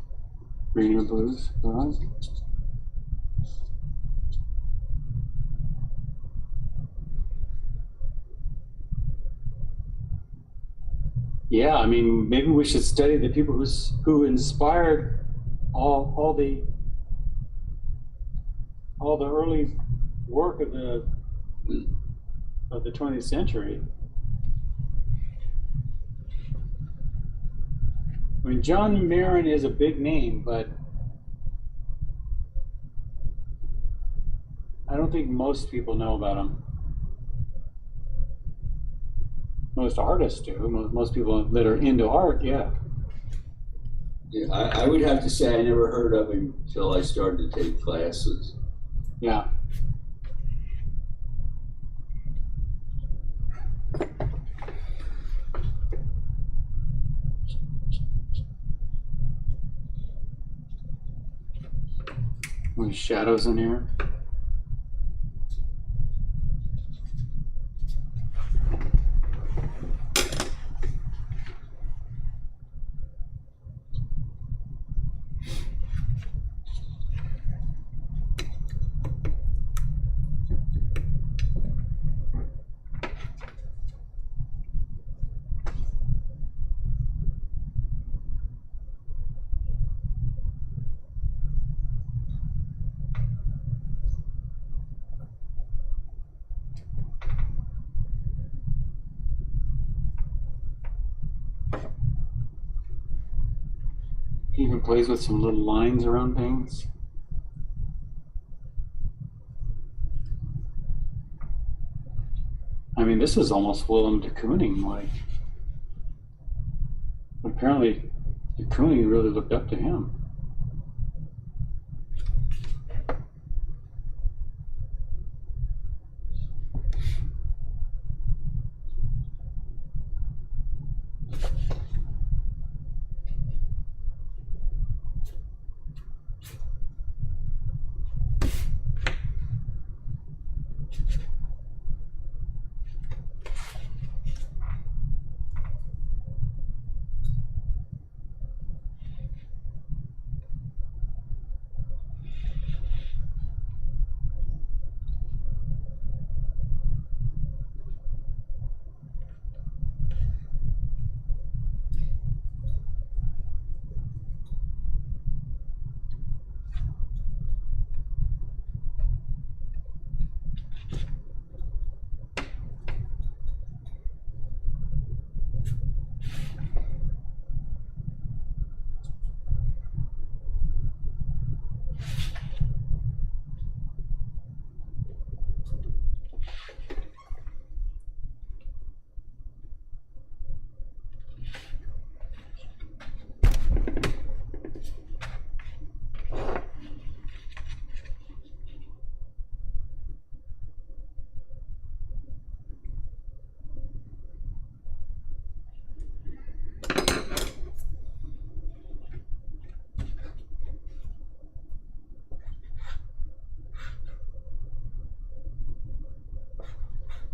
greener blues. Right. Yeah, I mean, maybe we should study the people who inspired all the early work of the 20th century. I mean, John Marin is a big name, but I don't think most people know about him. Most artists do. Most people that are into art, yeah. Yeah, I would have to say I never heard of him until I started to take classes. Yeah. With shadows in here. He even plays with some little lines around things. I mean, this is almost Willem de Kooning like. Apparently, de Kooning really looked up to him.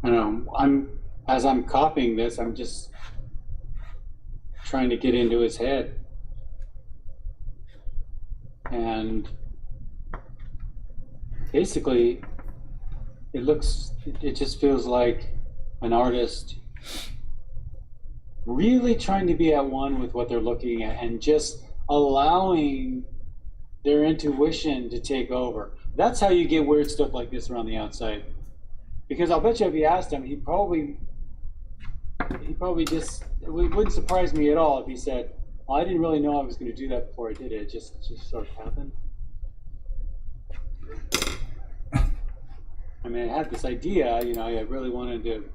I know. As I'm copying this, I'm just trying to get into his head. And basically, it just feels like an artist really trying to be at one with what they're looking at and just allowing their intuition to take over. That's how you get weird stuff like this around the outside. Because I'll bet you if you asked him, he probably just, it wouldn't surprise me at all if he said, well, I didn't really know I was going to do that before I did it. It just sort of happened. I mean, I had this idea, I really wanted to.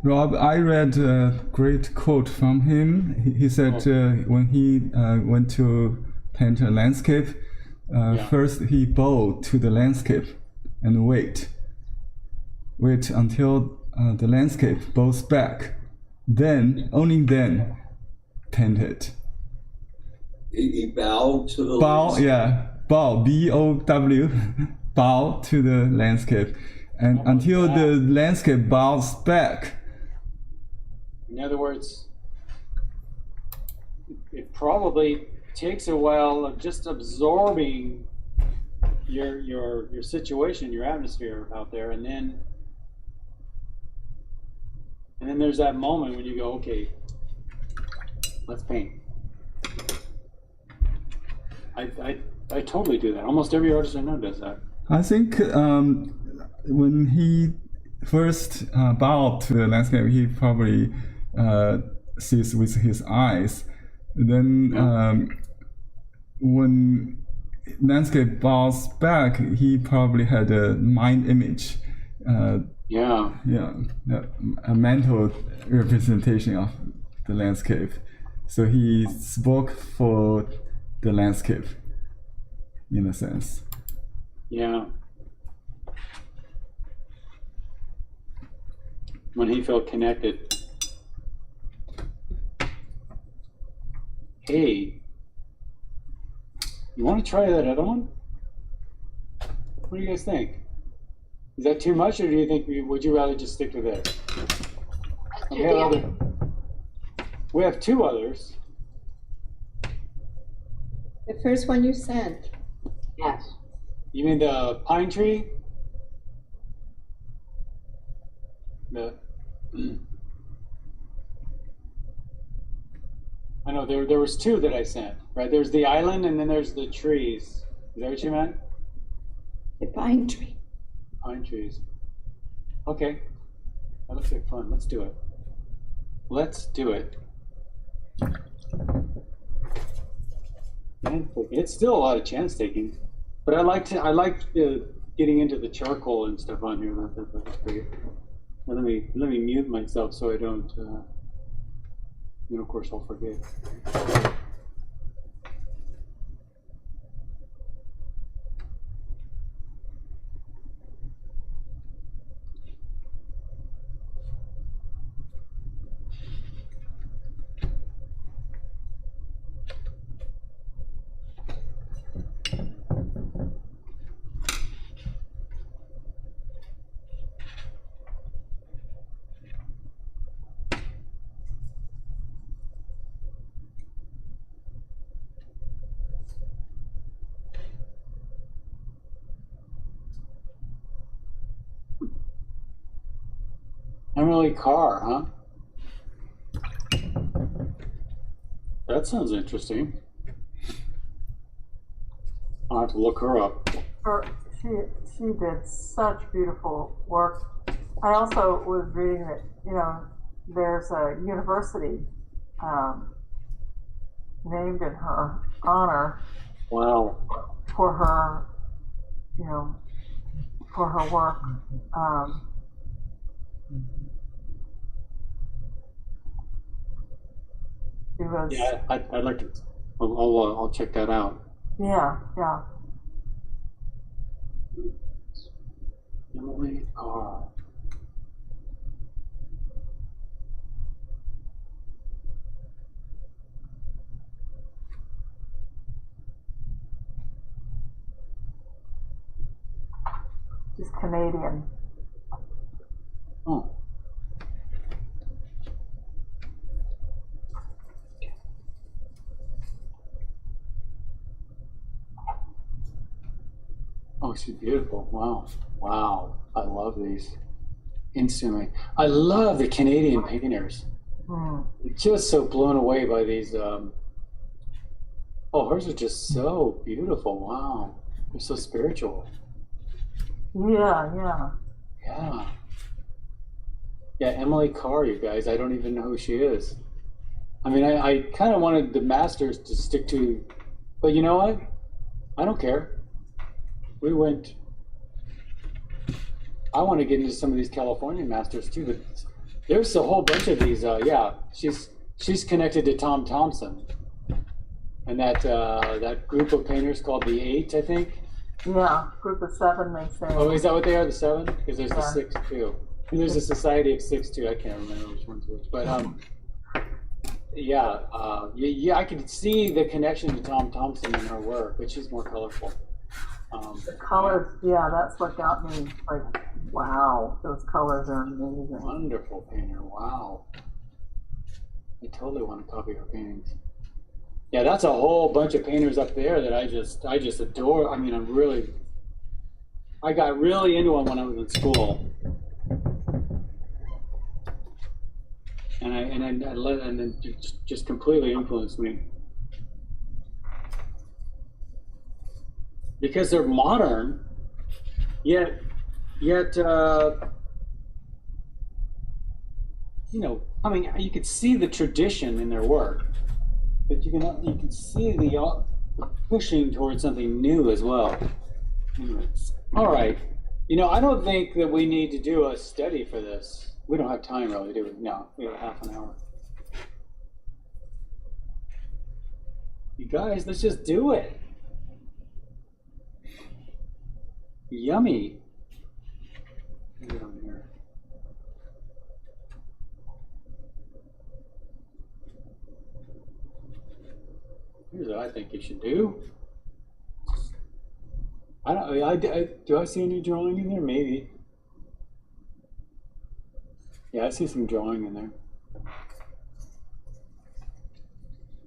Rob, I read a great quote from him. He said when he went to paint a landscape, first he bowed to the landscape and wait until the landscape bows back, only then paint it. He bowed to the landscape. Bow, B-O-W, bow to the landscape, and until the landscape bows back. In other words, it probably takes a while of just absorbing your situation, your atmosphere out there, and then there's that moment when you go, okay, let's paint. I totally do that. Almost every artist I know does that. I think when he first bowed to the landscape, he probably sees with his eyes. Then when landscape bows back, he probably had a mind image. A mental representation of the landscape. So he spoke for the landscape, in a sense. Yeah. When he felt connected. Hey, you want to try that other one? What do you guys think? Is that too much, or do you think would you rather just stick to this? We have two others. The first one you sent. Yes. You mean the pine tree? I know there was two that I sent, right? There's the island and then there's the trees. Is that what you meant? The pine tree. Pine trees. Okay. That looks like fun. Let's do it. Let's do it. It's still a lot of chance taking, but I like getting into the charcoal and stuff on here. That's great. Now let me mute myself so I don't And of course, I'll forget. Emily Carr, huh? That sounds interesting. I'll have to look her up. She did such beautiful work. I also was reading that, you know, there's a university named in her honor. Wow. For her, you know, for her work. It was, yeah, I'd like to. I'll check that out. Yeah, yeah. Emily Carr. She's Canadian. Oh. Oh, she's beautiful. Wow. Wow. I love these. Instantly. I love the Canadian painters. Just so blown away by these. Oh, hers are just so beautiful. Wow. They're so spiritual. Yeah, yeah. Yeah. Yeah, Emily Carr, you guys. I don't even know who she is. I mean, I kind of wanted the masters to stick to, but you know what? I don't care. I want to get into some of these California masters too, but there's a whole bunch of these. Yeah, she's connected to Tom Thompson, and that group of painters called the Eight, I think. Yeah, group of seven, they say. Oh, is that what they are? The seven? Because there's the six too. And there's a Society of Six too. I can't remember which one's which, but yeah, I could see the connection to Tom Thompson in her work, but she's more colorful. The colors, yeah, that's what got me like, wow, those colors are amazing. Wonderful painter, wow. I totally want to copy her paintings. Yeah, that's a whole bunch of painters up there that I just adore. I mean, I got really into them when I was in school. And then just completely influenced me. Because they're modern, yet you know, I mean, you could see the tradition in their work, but you can see the pushing towards something new as well. Anyways, all right, you know, I don't think that we need to do a study for this. We don't have time really, do we? No, we have half an hour. You guys, let's just do it. Yummy. Get on here. Here's what I think you should do. Do I see any drawing in there? Maybe. Yeah, I see some drawing in there.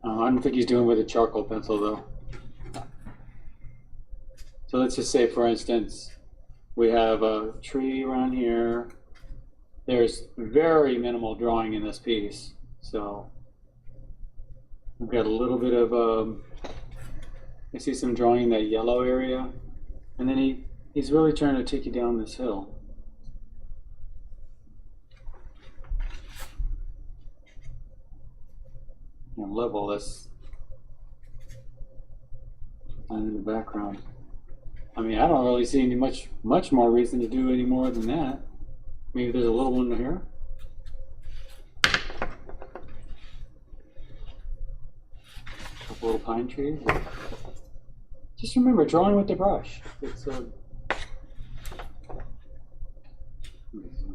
I don't think he's doing it with a charcoal pencil though. So let's just say, for instance, we have a tree around here. There's very minimal drawing in this piece. So we've got a little bit of, I see some drawing in that yellow area. And then he's really trying to take you down this hill. And level this in the background. I mean, I don't really see any much more reason to do any more than that. Maybe there's a little one here. couple little pine trees. Just remember, drawing with the brush. It's zoom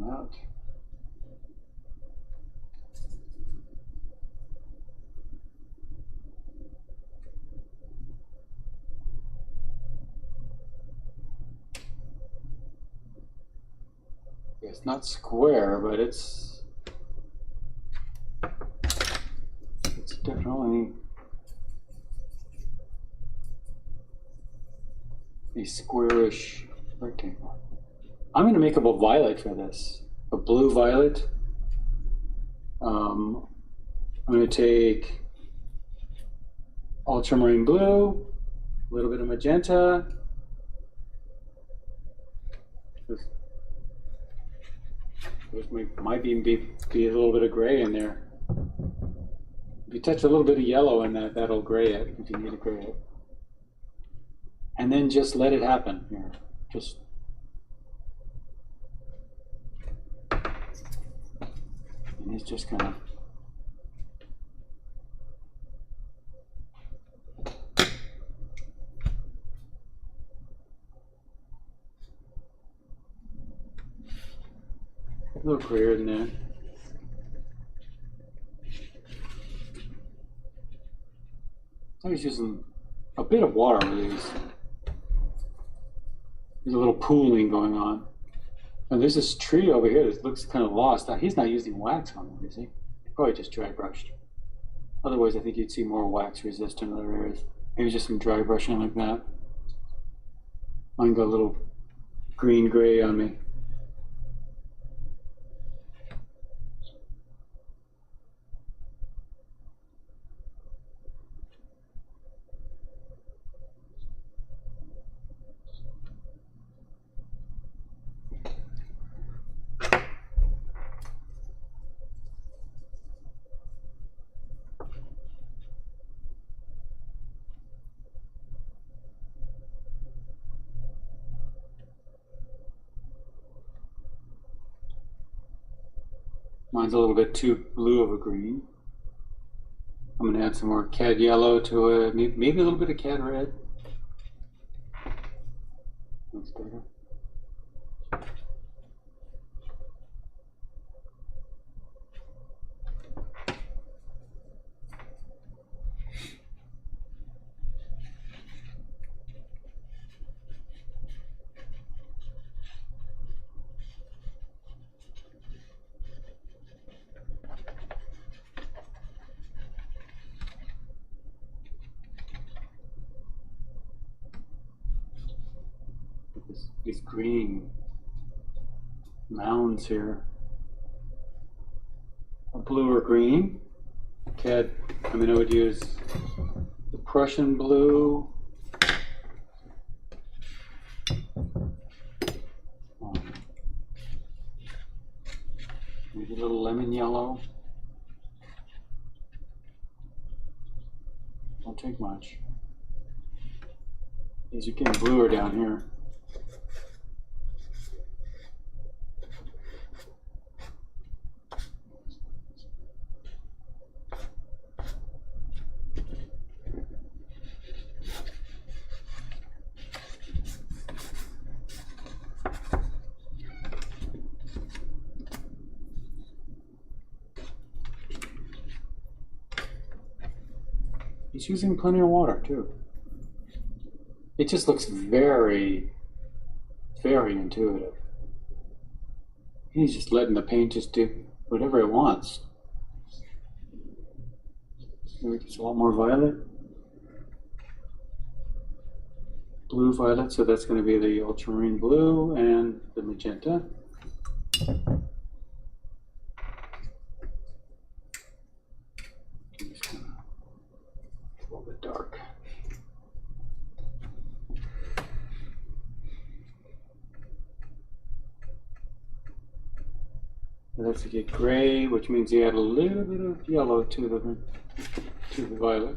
out. It's not square, but it's definitely a squarish rectangle. I'm going to make up a violet for this, a blue violet. I'm going to take ultramarine blue, a little bit of magenta. There might even be a little bit of gray in there. If you touch a little bit of yellow in that, that'll gray it if you need to gray it. And then just let it happen here. Just and it's just kind of a little grayer than that. I was using a bit of water with these. There's a little pooling going on. And there's this tree over here that looks kind of lost. Now, he's not using wax on it, is he? Probably just dry brushed. Otherwise, I think you'd see more wax resistant in other areas. Maybe just some dry brushing like that. Mine got a little green gray on me. Mine's a little bit too blue of a green. I'm going to add some more cad yellow to it, maybe a little bit of cad red. That's better. These green mounds here. A blue or green. I would use the Prussian blue. Maybe a little lemon yellow. Don't take much. These are getting bluer down here. He's using plenty of water too. It just looks very, very intuitive. He's just letting the paint just do whatever it wants. Maybe just a lot more violet. Blue violet, so that's going to be the ultramarine blue and the magenta. Dark. And that's to get gray, which means you add a little bit of yellow to the violet.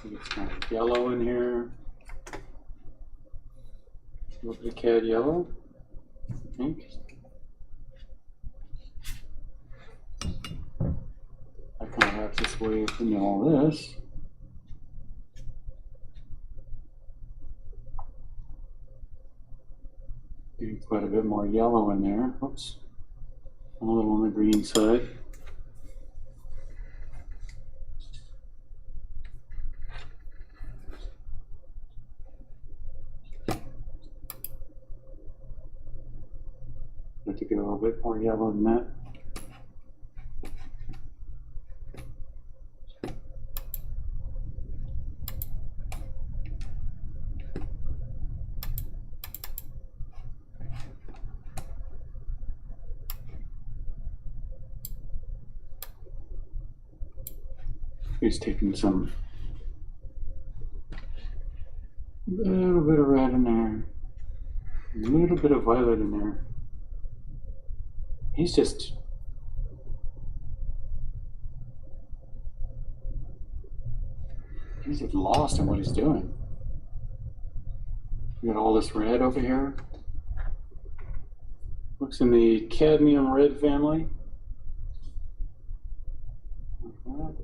Get some yellow in here. A little bit of cad yellow. Pink. That kind of wraps its way up into all this. Getting quite a bit more yellow in there. Oops. A little on the green side. Have to get a little bit more yellow than that. He's taking some little bit of red in there, a little bit of violet in there. He's lost in what he's doing. We got all this red over here. Looks in the cadmium red family. Like that.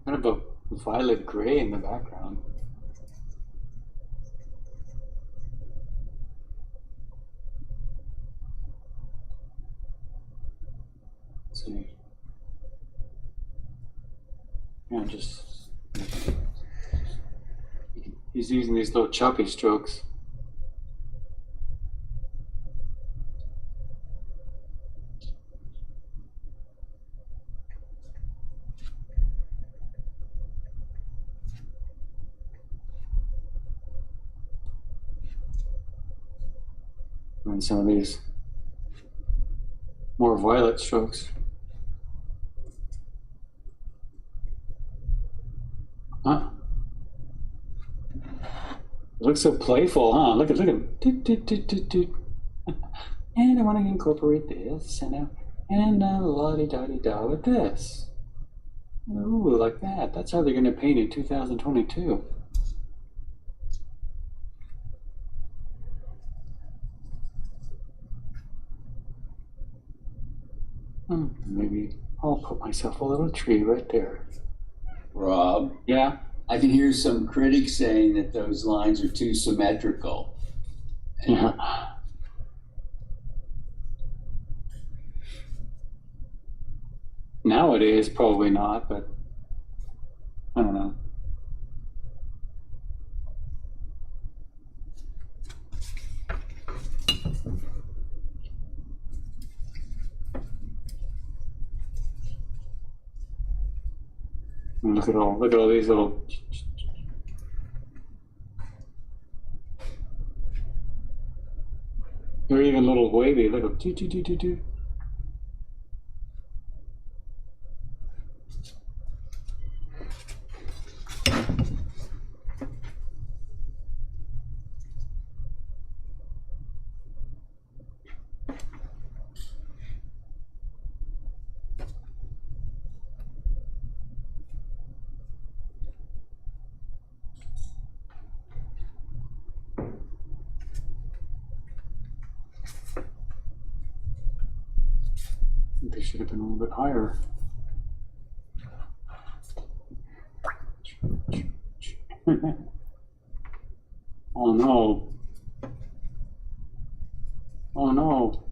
Kind of a violet gray in the background. Let's see. Yeah, he's using these little choppy strokes. And some of these more violet strokes. Huh? It looks so playful, huh? Look at him. Doot, doot, doot, doot, doot. And I want to incorporate this and la-di-da-di-da with this. Ooh, like that. That's how they're going to paint in 2022. Maybe I'll put myself a little tree right there. Rob? Yeah? I can hear some critics saying that those lines are too symmetrical. Yeah. Nowadays, probably not, but I don't know. Look at all these little. They're even a little wavy. Look at do. They should have been a little bit higher. Oh no. Oh no.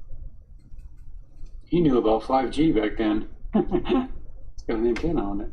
He knew about 5G back then. It's got an antenna on it.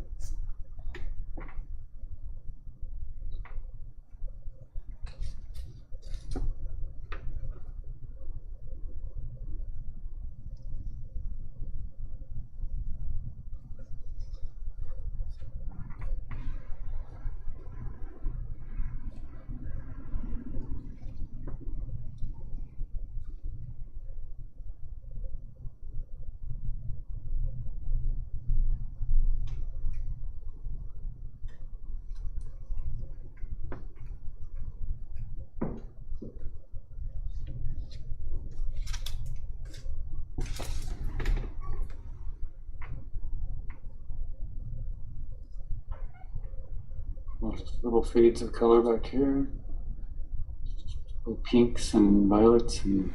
little fades of color back here. Little pinks and violets and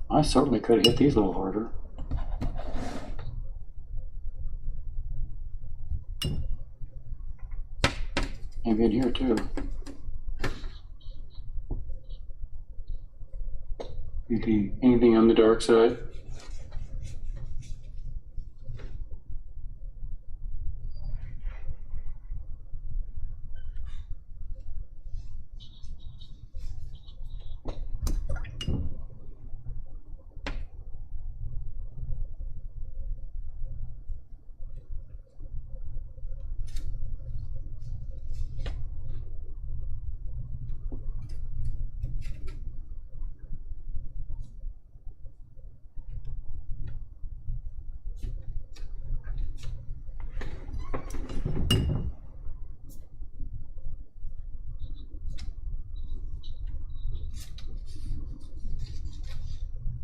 I certainly could have hit these a little harder. Maybe in here too. Anything on the dark side?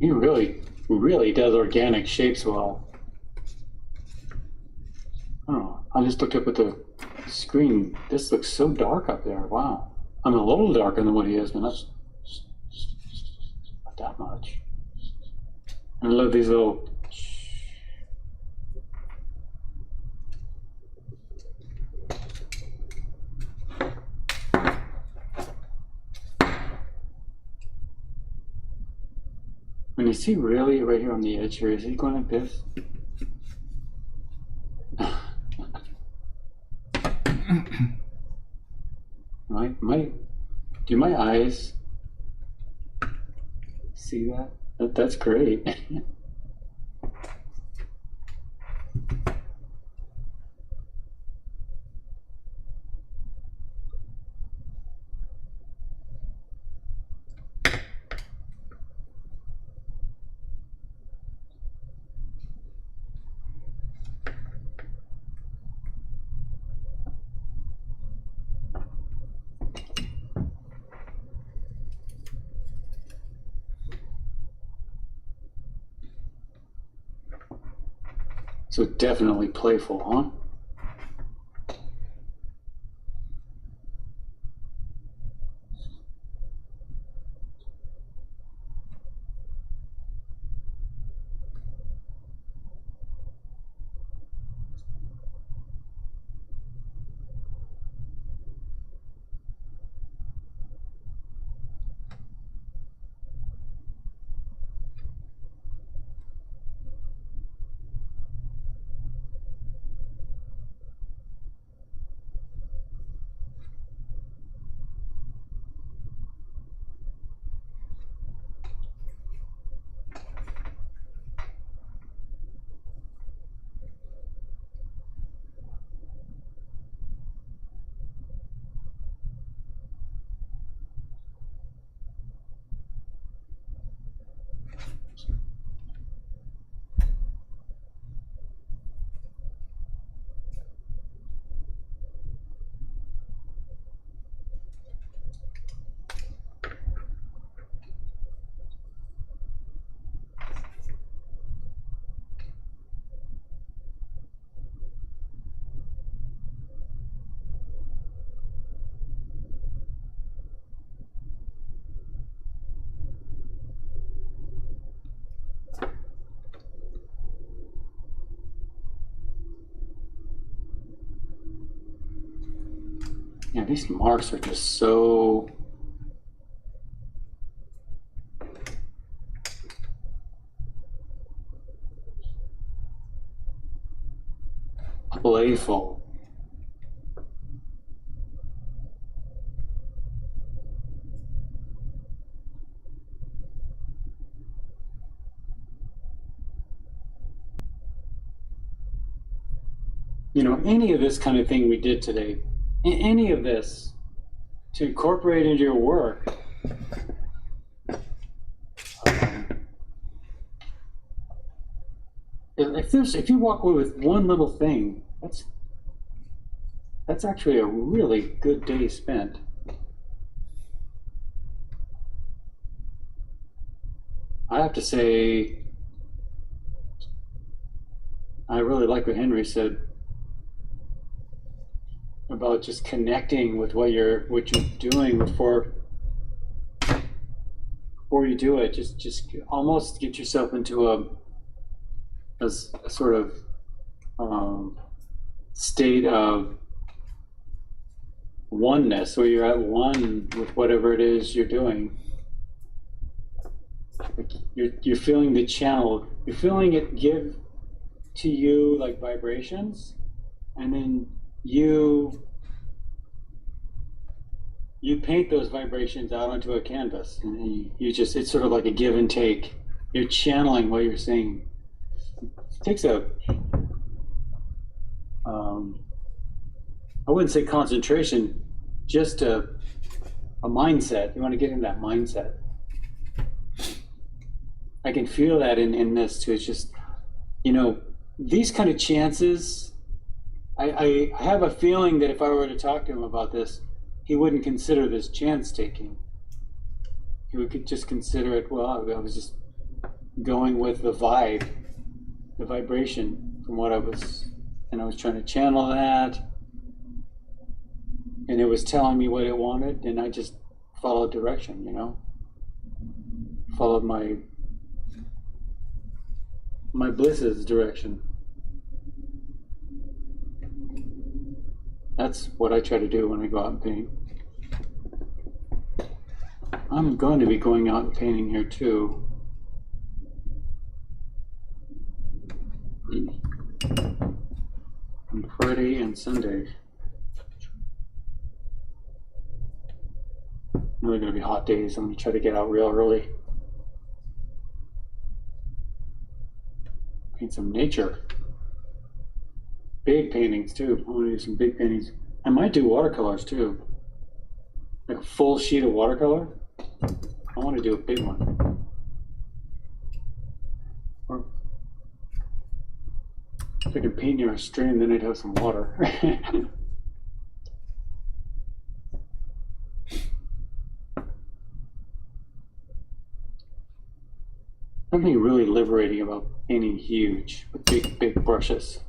He really does organic shapes well. I don't know. I just looked up at the screen. This looks so dark up there. Wow. I'm a little darker than what he is, but that's not that much. I love these little. And is he really right here on the edge here? Is he going like this? Do my eyes see that? That's great. So definitely playful, huh? Yeah, these marks are just so playful. You know, any of this kind of thing we did today, any of this to incorporate into your work, if you walk away with one little thing, that's actually a really good day spent. I have to say, I really like what Henry said about just connecting with what you're doing before you do it. Just almost get yourself into a sort of state of oneness, where you're at one with whatever it is you're doing. Like you're feeling the channel, you're feeling it give to you like vibrations, and then you paint those vibrations out onto a canvas, and you just, it's sort of like a give and take. You're channeling what you're seeing. It takes a I wouldn't say concentration, just a mindset. You want to get in that mindset. I can feel that in this too. It's just, these kind of chances, I have a feeling that if I were to talk to him about this, he wouldn't consider this chance taking. He would just consider it, well, I was just going with the vibe, the vibration from what I was trying to channel that. And it was telling me what it wanted, and I just followed direction, Followed my bliss's direction. That's what I try to do when I go out and paint. I'm going to be going out and painting here too. On Friday and Sunday. They're going to be hot days. I'm going to try to get out real early. Paint some nature. Big paintings too. I want to do some big paintings. I might do watercolors too. Like a full sheet of watercolor. I want to do a big one. Or if I could paint near a stream, then I'd have some water. Something really liberating about painting huge with big brushes.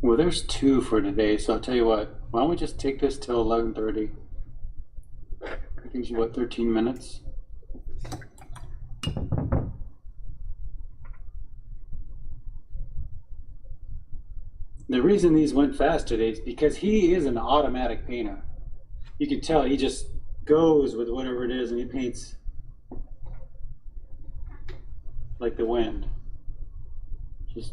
Well, there's 2 for today, so I'll tell you what. Why don't we just take this till 11:30? That gives you, 13 minutes? The reason these went fast today is because he is an automatic painter. You can tell he just goes with whatever it is, and he paints like the wind. Just...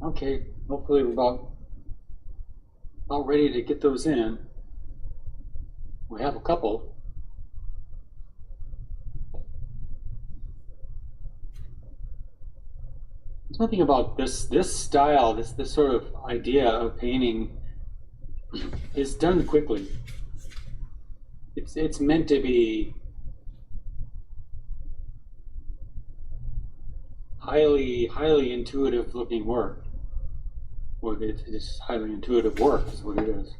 Okay, hopefully we're about ready to get those in. We have a couple. Something about this style, this sort of idea of painting is done quickly. It's meant to be highly intuitive looking work, or it's highly intuitive work is what it is.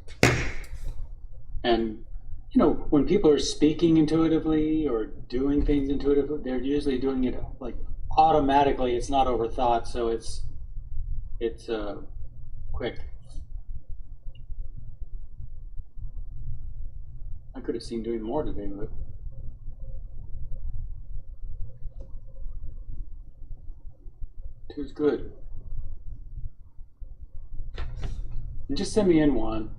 And you know, when people are speaking intuitively or doing things intuitively, they're usually doing it like automatically. It's not overthought, so it's quick. I could have seen doing more today, but two's good. And just send me in one.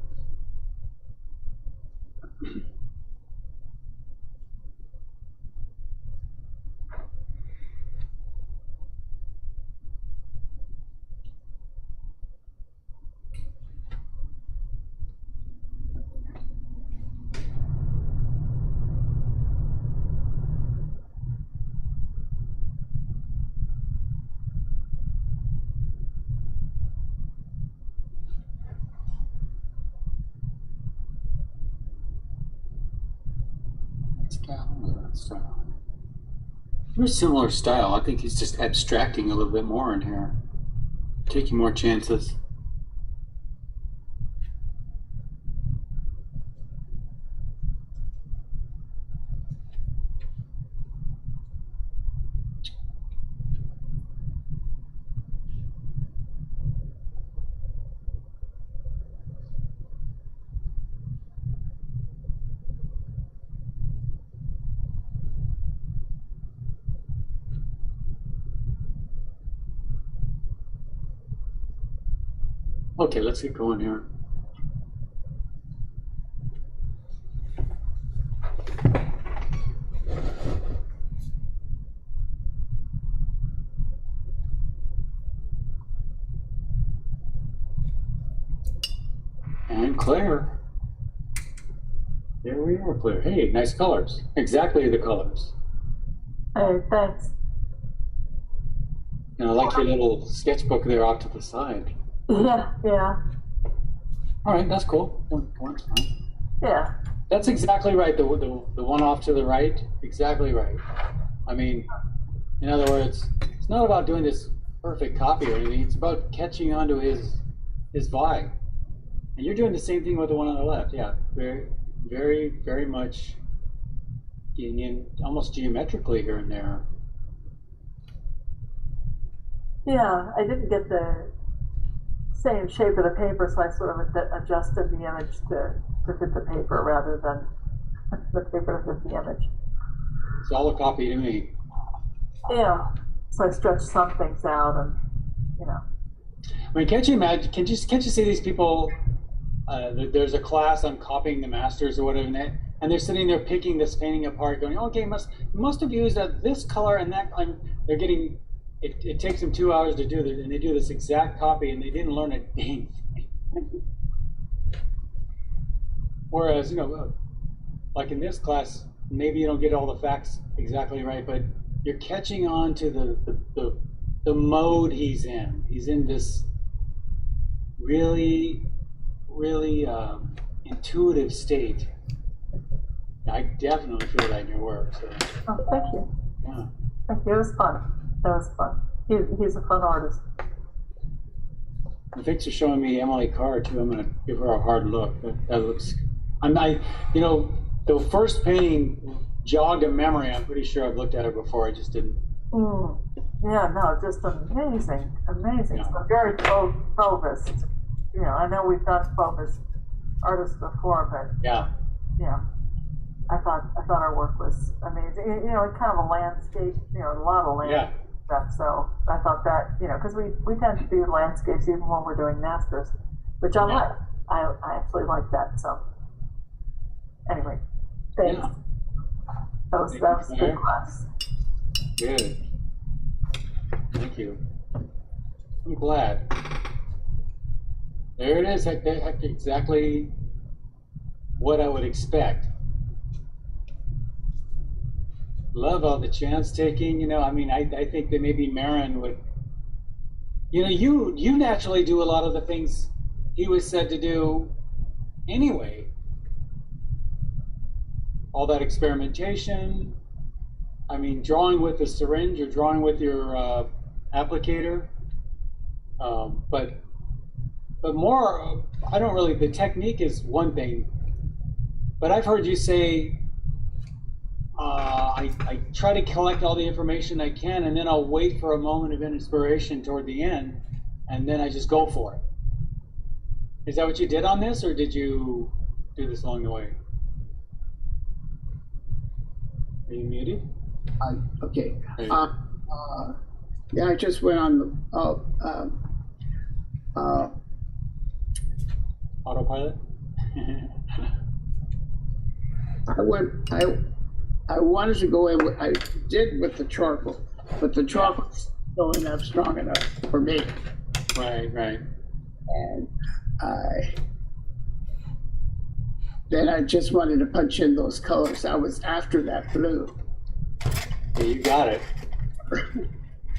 Very similar style. I think he's just abstracting a little bit more in here, taking more chances. Okay, let's get going here. And Claire. There we are, Claire. Hey, nice colors. Exactly the colors. Hey, thanks. And I like your little sketchbook there off to the side. Yeah, yeah, All right, that's cool. One's fine. yeah. That's exactly right. The one off to the right, exactly right. I mean, in other words, it's not about doing this perfect copy or anything. It's about catching on to his vibe. And you're doing the same thing with the one on the left. Yeah, very much getting in almost geometrically here and there. Yeah, I didn't get the same shape of the paper, so I sort of adjusted the image to fit the paper rather than the paper to fit the image. It's all a copy to me. Yeah, so I stretched some things out, and you know. I mean, can't you imagine? Can't you see these people? There's a class on copying the masters or whatever, and they're sitting there picking this painting apart, going, "Okay, must have used this color and that." They're getting. It takes them 2 hours to do this, and they do this exact copy, and they didn't learn a dang thing. Whereas, you know, like in this class, maybe you don't get all the facts exactly right, but you're catching on to the mode he's in. He's in this really intuitive state. I definitely feel that in your work. So. Oh, thank you. Yeah. Thank you. It was fun. That was fun. He's a fun artist. And thanks for showing me Emily Carr too. I'm gonna give her a hard look. That looks. You know, the first painting jogged a memory. I'm pretty sure I've looked at it before. I just didn't. Yeah, no, just amazing. Yeah. It's very Fauves. You know, I know we've done Fauves artists before, but Yeah. yeah, I thought our work was amazing. You know, kind of a landscape. You know, a lot of landscape stuff. So I thought that, you know, because we tend to do landscapes even when we're doing masters, which I like. I actually like that. So anyway, thanks. Yeah. That was a good class. Good. Thank you. I'm glad. There it is, exactly what I would expect. Love all the chance taking, you know, I mean, I think that maybe Marin would, you know, you naturally do a lot of the things he was said to do anyway. All that experimentation, I mean, drawing with a syringe or drawing with your applicator, but more, I don't really, the technique is one thing, but I've heard you say, I try to collect all the information I can, and then I'll wait for a moment of inspiration toward the end, and then I just go for it. Is that what you did on this, or did you do this along the way? Are you muted? Okay. Yeah, I just went on Autopilot? I wanted to go in. I did with the charcoal, but the charcoal's still enough strong enough for me. Right. And then I just wanted to punch in those colors. I was after that blue. Yeah, you got it.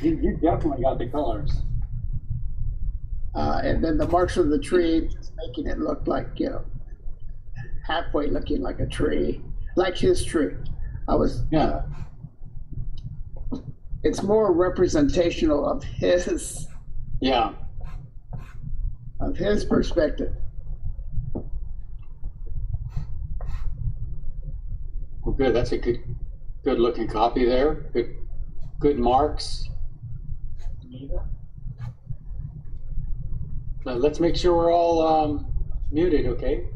You definitely got the colors. And then the marks of the tree, just making it look like, you know, halfway looking like a tree, like his tree. I was, it's more representational of his, of his perspective. Well, good. That's a good looking copy there. Good marks. Now let's make sure we're all muted, okay?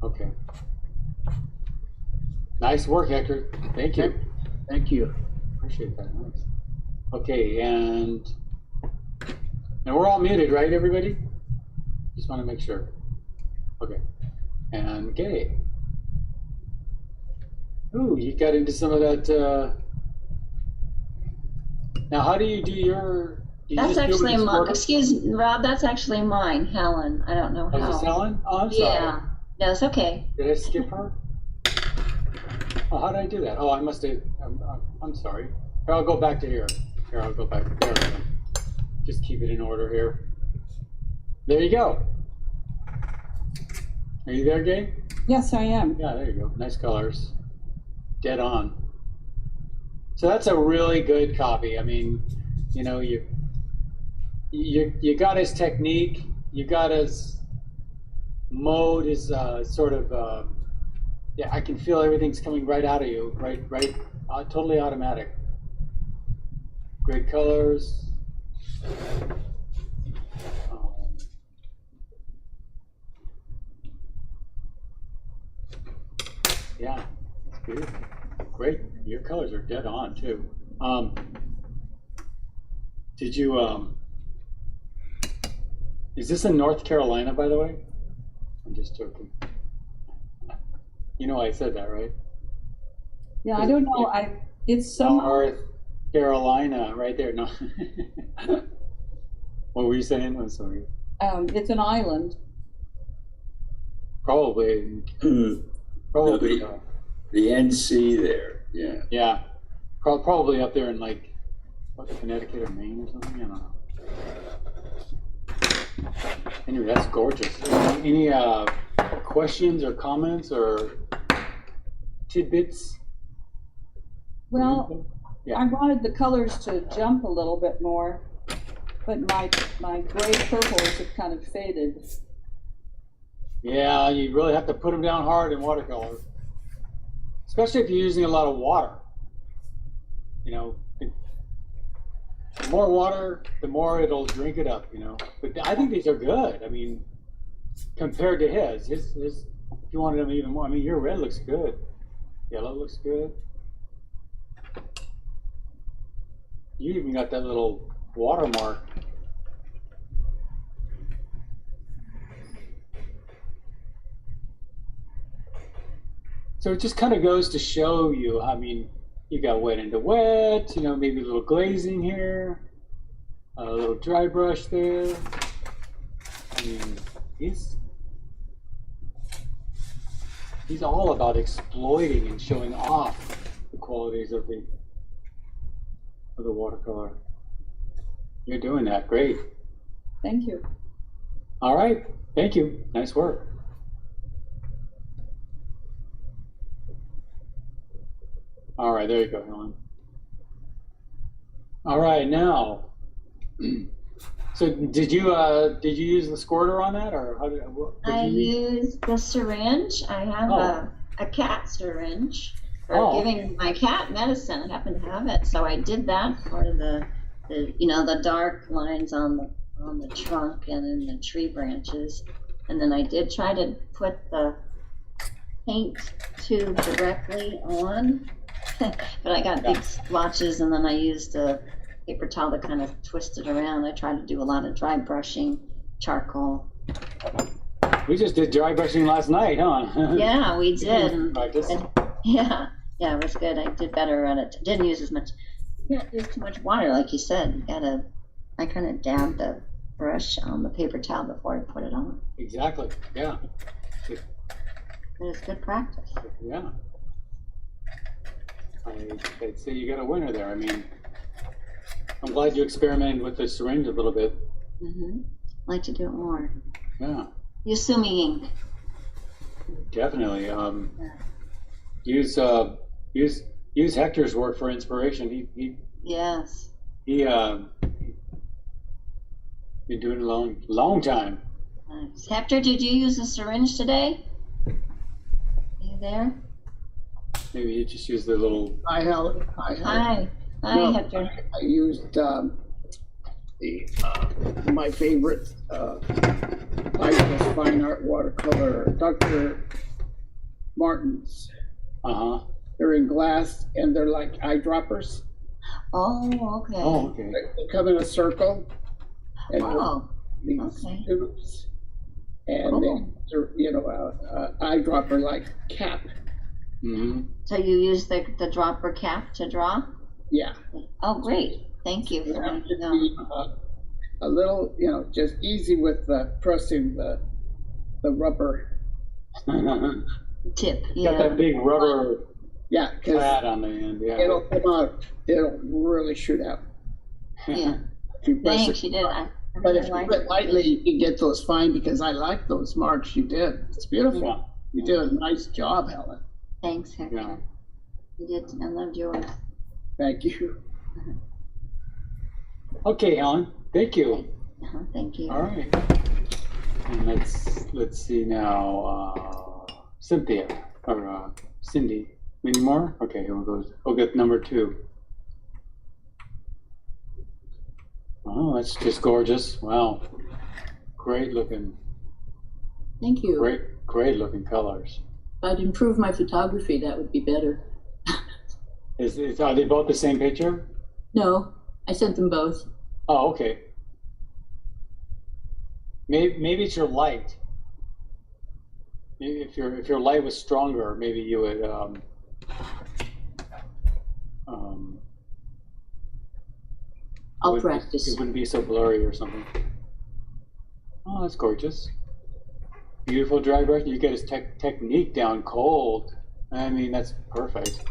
Okay. Nice work, Hector. Thank you. Thank you. Appreciate that. Nice. Okay, and we're all muted, right, everybody? Just want to make sure. Okay. And okay. Ooh, you got into some of that. Now, how do you do your? That's actually mine. Excuse me, Rob. That's actually mine, Helen. I don't know how. Oh, is this Helen? Oh, I'm sorry. Yeah. No, it's okay. Did I skip her? Oh, how did I do that? Oh, I must have. I'm sorry. Here, I'll go back to here. Here, I'll go back to there. Just keep it in order here. There you go. Are you there, Gabe? Yes, I am. Yeah, there you go. Nice colors. Dead on. So that's a really good copy. I mean, you know, you got his technique, you got his mode, his sort of, yeah, I can feel everything's coming right out of you, right, totally automatic. Great colors. Yeah, it's beautiful. Great, your colors are dead on too. Did you, is this in North Carolina, by the way? I'm just joking. You know I said that, right? Yeah, I don't know. It's some North Carolina, right there. No. What were you saying? I'm sorry. it's an island. Probably. Probably the NC there. Yeah. Yeah. Probably up there in like what, Connecticut or Maine or something. I don't know. Anyway, that's gorgeous. Any questions or comments or tidbits? Well, yeah. I wanted the colors to jump a little bit more, but my gray purples have kind of faded. Yeah, you really have to put them down hard in watercolor, especially if you're using a lot of water. You know, the more water, the more it'll drink it up, you know. But I think these are good. I mean, compared to his, if you wanted them even more, I mean, your red looks good. Yellow looks good. You even got that little watermark. So it just kind of goes to show you, I mean, you got wet into wet, you know, maybe a little glazing here. A little dry brush there. I mean, he's all about exploiting and showing off the qualities of the watercolor. You're doing that great. Thank you. All right, thank you. Nice work. All right, there you go, Helen. All right, now. So did you use the squirter on that, or how did I used the syringe. I have a cat syringe for giving my cat medicine. I happen to have it, so I did that for the the dark lines on the trunk and in the tree branches, and then I did try to put the paint tube directly on, but I got big splotches, and then I used a paper towel to kind of twist it around. I tried to do a lot of dry brushing, charcoal. We just did dry brushing last night, huh? Yeah, we did. Practice. Yeah, it was good. I did better at it. Didn't use as much. You can't use too much water, like you said. I kind of dabbed the brush on the paper towel before I put it on. Exactly. Yeah. It was good practice. Yeah. I'd say you got a winner there. I mean, I'm glad you experimented with the syringe a little bit. Mm-hmm. I'd like to do it more. Yeah. Yasumi ink. Definitely. Use Hector's work for inspiration. Yes. He been doing it a long time. Nice. Hector, did you use a syringe today? Are you there? Maybe you just use the little. Hi, Helen. Hi, Hector. I used my favorite Lifeless Fine Art watercolor, Dr. Martin's. They're in glass and they're like eyedroppers. Oh, okay. Oh, okay. They come in a circle. And these okay. tubes. And they're, eyedropper like cap. Mm-hmm. So you use the dropper cap to draw? Yeah. Oh, great. Thank you for letting me know. A little, just easy with pressing the rubber tip. Got that big rubber pad on the end. Yeah. It'll come out. It'll really shoot out. Yeah. Thanks, you did. But if you do it lightly, you can get those fine because I like those marks you did. It's beautiful. Yeah. You did a nice job, Helen. Thanks, Hector. Yeah. You did. I loved yours. Thank you. Okay, Helen. Thank you. Thank you. All right. And let's see now. Cynthia or Cindy. Any more? Okay, here we go. We'll get number 2. Oh, that's just gorgeous. Wow. Great looking. Thank you. Great looking colors. If I'd improve my photography, that would be better. Are they both the same picture? No, I sent them both. Oh, okay. Maybe it's your light. If your light was stronger, maybe you would I'll practice. It wouldn't be so blurry or something. Oh, that's gorgeous. Beautiful dry brush. You get his technique down cold. I mean, that's perfect.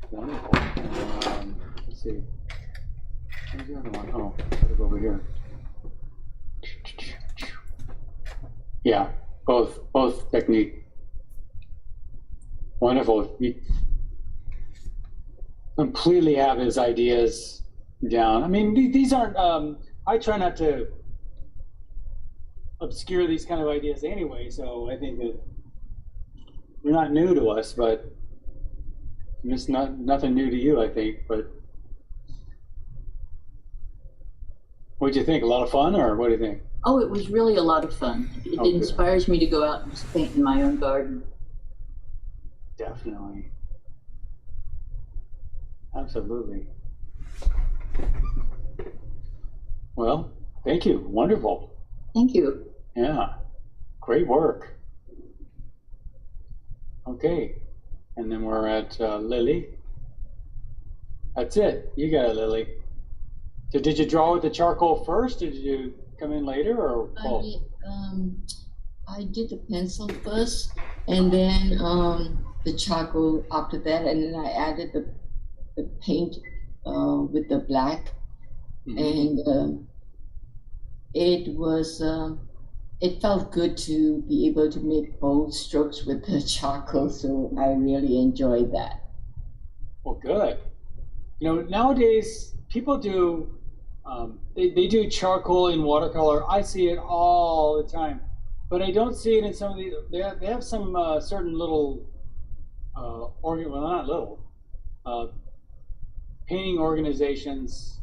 Wonderful. Let's see. Where's the other one? Oh, put it over here. Yeah, both technique. Wonderful. You completely have his ideas down. I mean, these aren't. I try not to obscure these kind of ideas anyway, so I think that they're not new to us, but it's nothing new to you, I think. But what'd you think? A lot of fun, or what do you think? Oh, it was really a lot of fun. It inspires me to go out and paint in my own garden. Definitely. Absolutely. Well, thank you. Wonderful. Thank you. Yeah. Great work. Okay. And then we're at Lily. That's it. You got it, Lily. So did you draw with the charcoal first, or did you come in later, or both? I did the pencil first, and then the charcoal after that, and then I added the paint with the black, and it was it felt good to be able to make bold strokes with the charcoal, so I really enjoyed that. Well, good. You know, nowadays people do they do charcoal in watercolor. I see it all the time, but I don't see it in some of the. They have some certain little well, not little painting organizations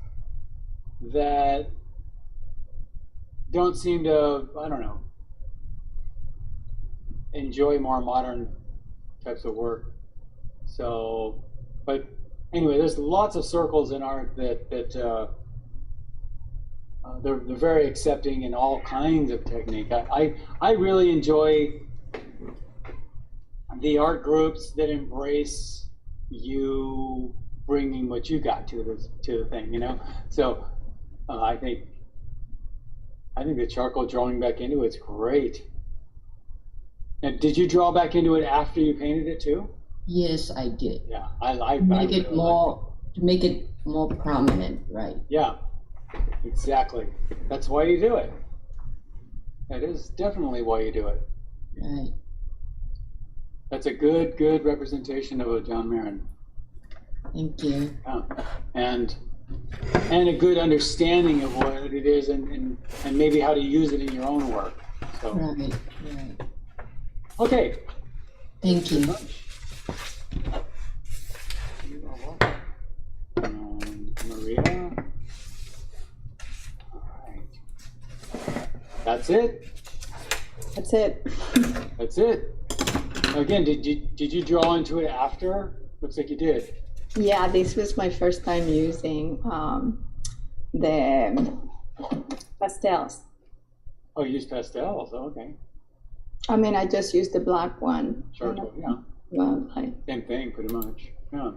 that don't seem to, I don't know, enjoy more modern types of work. So, but anyway, there's lots of circles in art that they're very accepting in all kinds of technique. I really enjoy the art groups that embrace you bringing what you got to the thing, you know. So I think the charcoal drawing back into it's great. And did you draw back into it after you painted it too? Yes, I did. Yeah, to make it more prominent, right? Yeah, exactly. That's why you do it. That is definitely why you do it. Right. That's a good representation of a John Marin. Thank you. Yeah. And a good understanding of what it is and maybe how to use it in your own work. So. Right. Okay. Thank you. And Maria. All right. That's it. That's it. That's it. Again, did you draw into it after? Looks like you did. Yeah, this was my first time using the pastels. Oh, you used pastels. Oh, okay. I mean, I just used the black one. Charcoal, yeah. Well, same thing, pretty much. Yeah.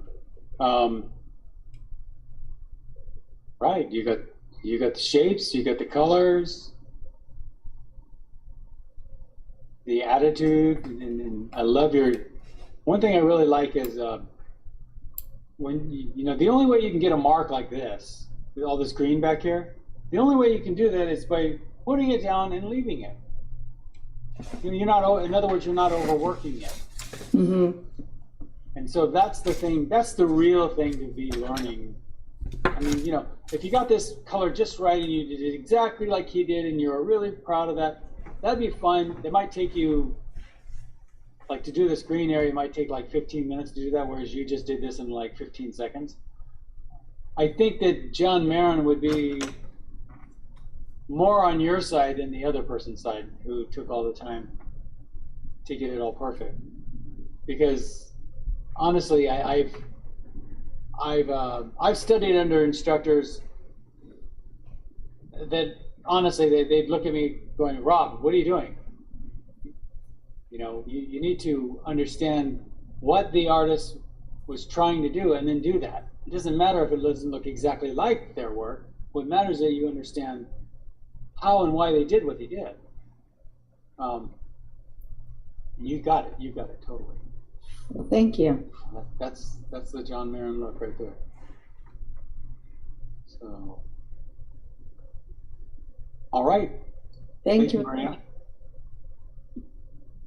Right. You got the shapes. You got the colors. The attitude, and I love your. One thing I really like is when you know the only way you can get a mark like this with all this green back here. The only way you can do that is by putting it down and leaving it. You're not. In other words, you're not overworking it. Mm-hmm. And so that's the thing. That's the real thing to be learning. I mean, you know, if you got this color just right and you did it exactly like he did, and you're really proud of that. That'd be fun. It might take you, like to do this green area, it might take like 15 minutes to do that, whereas you just did this in like 15 seconds. I think that John Marin would be more on your side than the other person's side who took all the time to get it all perfect. Because honestly, I've studied under instructors that honestly they'd look at me going, Rob, what are you doing? You know, you need to understand what the artist was trying to do and then do that. It doesn't matter if it doesn't look exactly like their work. What matters is that you understand how and why they did what they did. You got it. You got it totally. Well, thank you. That's the John Marin look right there. So, all right. Thank you, Maria.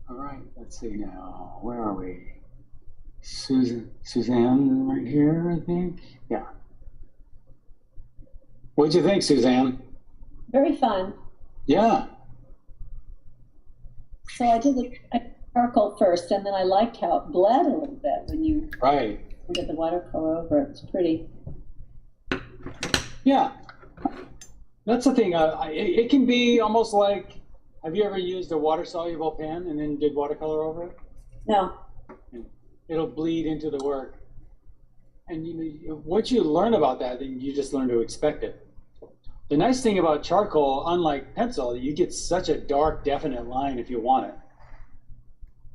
All right. Let's see now. Where are we? Suzanne, right here, I think. Yeah. What'd you think, Suzanne? Very fun. Yeah. So I did the charcoal first, and then I liked how it bled a little bit when you did the watercolor over it. It's pretty. Yeah. That's the thing. It can be almost like, have you ever used a water-soluble pen and then did watercolor over it? No. It'll bleed into the work. And you know, once you learn about that, then you just learn to expect it. The nice thing about charcoal, unlike pencil, you get such a dark, definite line if you want it.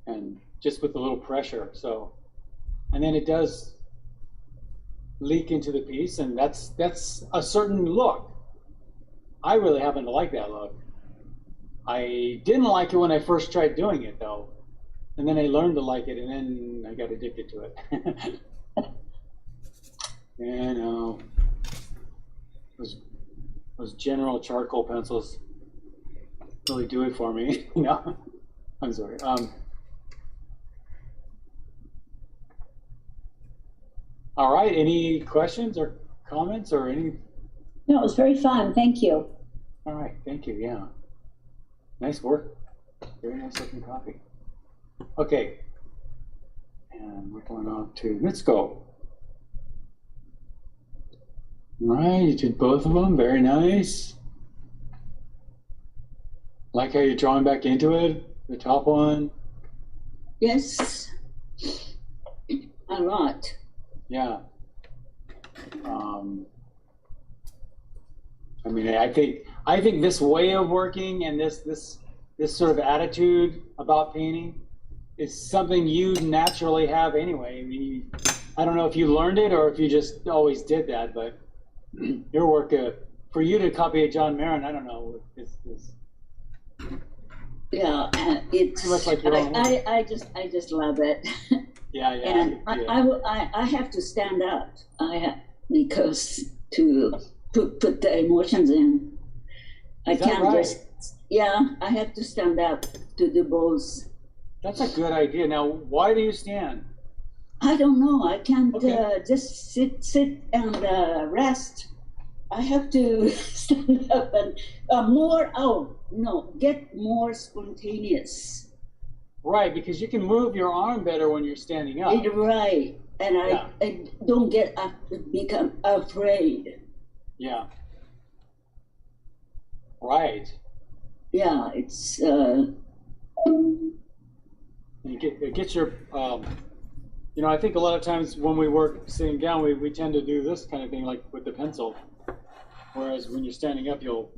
And just with a little pressure. So, and then it does leak into the piece, and that's a certain look. I really happen to like that look. I didn't like it when I first tried doing it though, and then I learned to like it, and then I got addicted to it. And those general charcoal pencils really do it for me. No, I'm sorry. All right. Any questions or comments or any? No, it was very fun. Thank you. All right. Thank you. Yeah. Nice work. Very nice looking copy. Okay. And we're going on to Mitsuko. All right. You did both of them. Very nice. Like how you're drawing back into it, the top one. Yes, a lot. Yeah. I mean, I think this way of working and this sort of attitude about painting is something you naturally have anyway. I mean, I don't know if you learned it or if you just always did that, but your work, for you to copy a John Marin, I don't know, it's Yeah, it's much like your own work. I just love it. Yeah. And I have to stand up. Because to put the emotions in. I can't right? just, I have to stand up to do both. That's a good idea. Now, why do you stand? I don't know. I can't just sit and rest. I have to stand up and get more spontaneous. Right, because you can move your arm better when you're standing up. Right, and I don't become afraid. Yeah. Right. Yeah, it's. It gets your. I think a lot of times when we work sitting down, we tend to do this kind of thing, like with the pencil. Whereas when you're standing up, you'll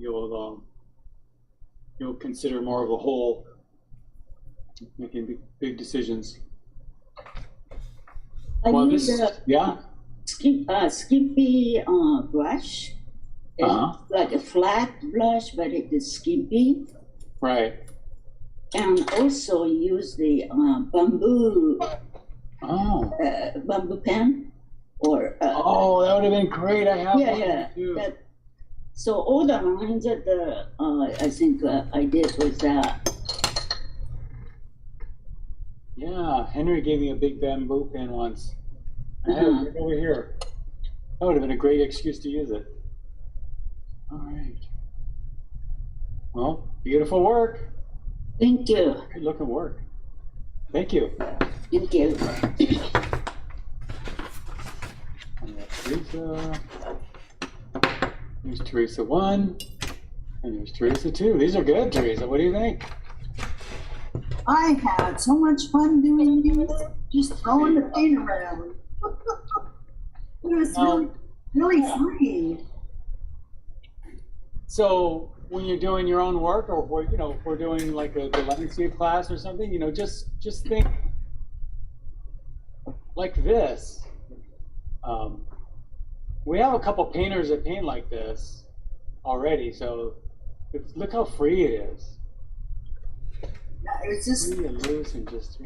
consider more of the whole, making big decisions. I use a skimpy brush. It's like a flat brush, but it is skimpy. Right. And also use the bamboo bamboo pen. Or that would have been great. I have one too. So all the lines that I think I did was that. Yeah, Henry gave me a big bamboo pen once. I had it right over here. That would have been a great excuse to use it. All right. Well, beautiful work. Thank you. Good looking work. Thank you. Thank you. And that's Teresa. There's Teresa 1. And there's Teresa 2. These are good, Teresa. What do you think? I had so much fun doing these, just throwing the paint around. It was really free. So when you're doing your own work, or if we're doing like the landscape class or something, just think like this. We have a couple painters that paint like this already, so look how free it is. It's just free and loose and just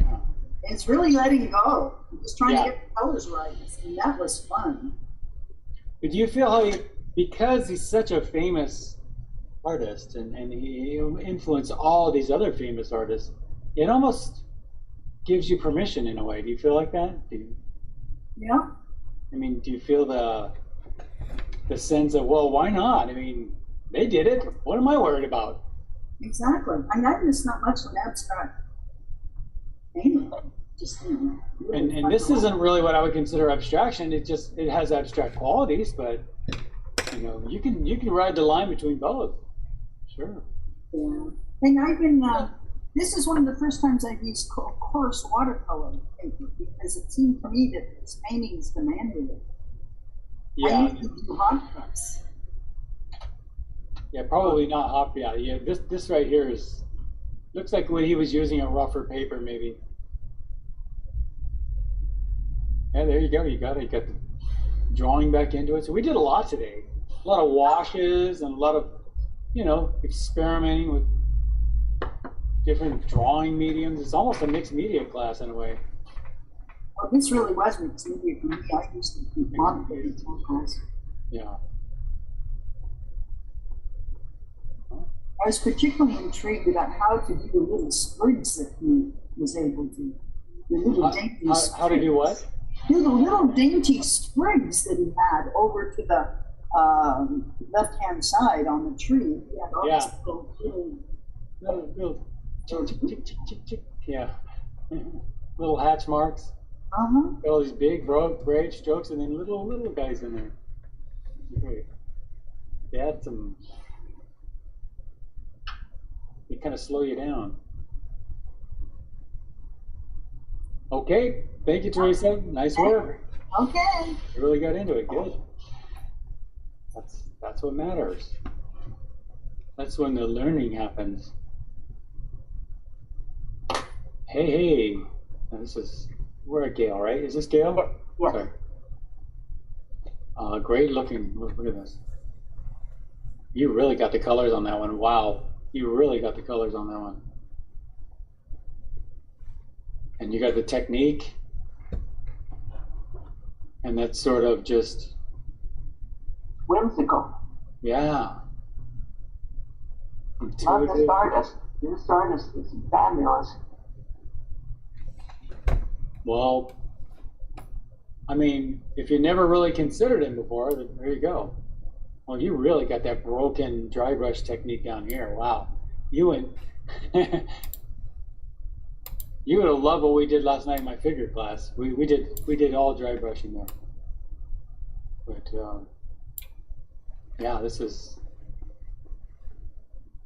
It's really letting go. Just trying to get the colors right, and that was fun. But do you feel how because he's such a famous artist and he influenced all these other famous artists, it almost gives you permission in a way. Do you feel like that? Yeah. I mean, do you feel the sense of, well, why not? I mean, they did it. What am I worried about? Exactly. I know it's not much of an abstract painting. Just really and this isn't really what I would consider abstraction. It has abstract qualities, but you can ride the line between both. Sure. Yeah. And I've been this is one of the first times I've used coarse watercolor paper because it seemed to me that his paintings demanded it. Yeah. I used to do hot cups. Yeah, probably not hot. Yeah. This right here looks like when he was using a rougher paper, maybe. Yeah, there you go. You got it. You got drawing back into it. So we did a lot today. A lot of washes and a lot of, you know, experimenting with different drawing mediums. It's almost a mixed media class in a way. Well, this really was mixed media for me. I used to do quantitative class. Yeah. I was particularly intrigued about how to do the little sprigs that he was able to. The little dainty how to do what? Do the little dainty sprigs that he had over to the left-hand side on the tree. He had all Yeah. these little Yeah. Little hatch marks. All these big braid strokes and then little guys in there. Great. They had some. They kind of slow you down. Okay, thank you, Teresa. Nice work. Okay. You really got into it. Good. That's what matters. That's when the learning happens. Hey. Now this is, we're at Gail, right? Is this Gail? Yeah. Sorry. Great looking. Look at this. You really got the colors on that one. Wow. You really got the colors on that one. And you got the technique. And that's sort of just whimsical. Yeah. Love this artist. This artist is fabulous. Well, I mean, if you never really considered him before, then there you go. Well, you really got that broken dry brush technique down here. Wow. You would have loved what we did last night in my figure class. We did all dry brushing there. But yeah, this is,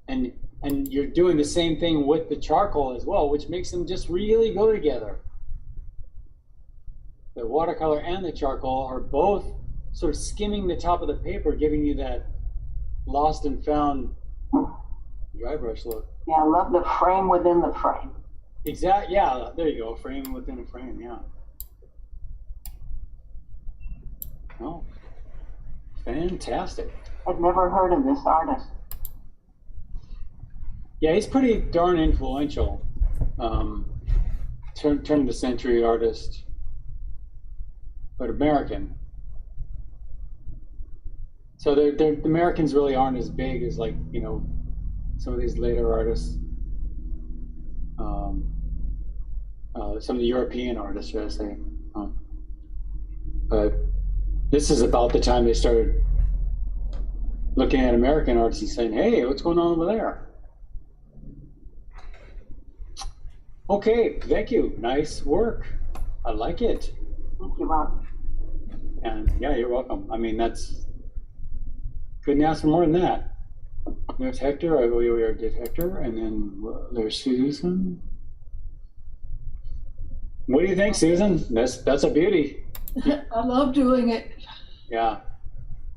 and you're doing the same thing with the charcoal as well, which makes them just really go together. The watercolor and the charcoal are both sort of skimming the top of the paper, giving you that lost and found dry brush look. Yeah, I love the frame within the frame. Exactly. Yeah, there you go. Frame within a frame. Yeah. Oh, fantastic. I've never heard of this artist. Yeah, he's pretty darn influential. Turn of the century artist, but American. So the Americans really aren't as big as, like, you know, some of these later artists. Some of the European artists, should I say. But this is about the time they started looking at American artists and saying, hey, what's going on over there? Okay, thank you. Nice work. I like it. Thank you, Rob. And yeah, you're welcome. I mean, that's, couldn't ask for more than that. There's Hector. We already did Hector. And then there's Susan. What do you think, Susan? That's a beauty. I love doing it. Yeah.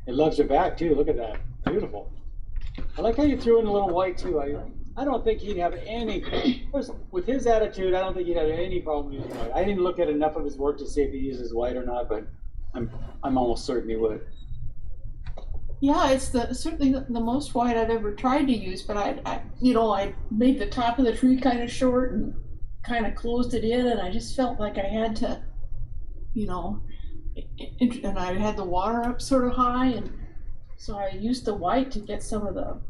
It loves your back, too. Look at that. Beautiful. I like how you threw in a little white, too. I don't think he'd have any, with his attitude, I don't think he'd have any problem using white. I didn't look at enough of his work to see if he uses white or not, but I'm almost certain he would. Yeah, it's certainly the most white I've ever tried to use, but I made the top of the tree kind of short and kind of closed it in, and I just felt like I had to, and I had the water up sort of high, and so I used the white to get some of the,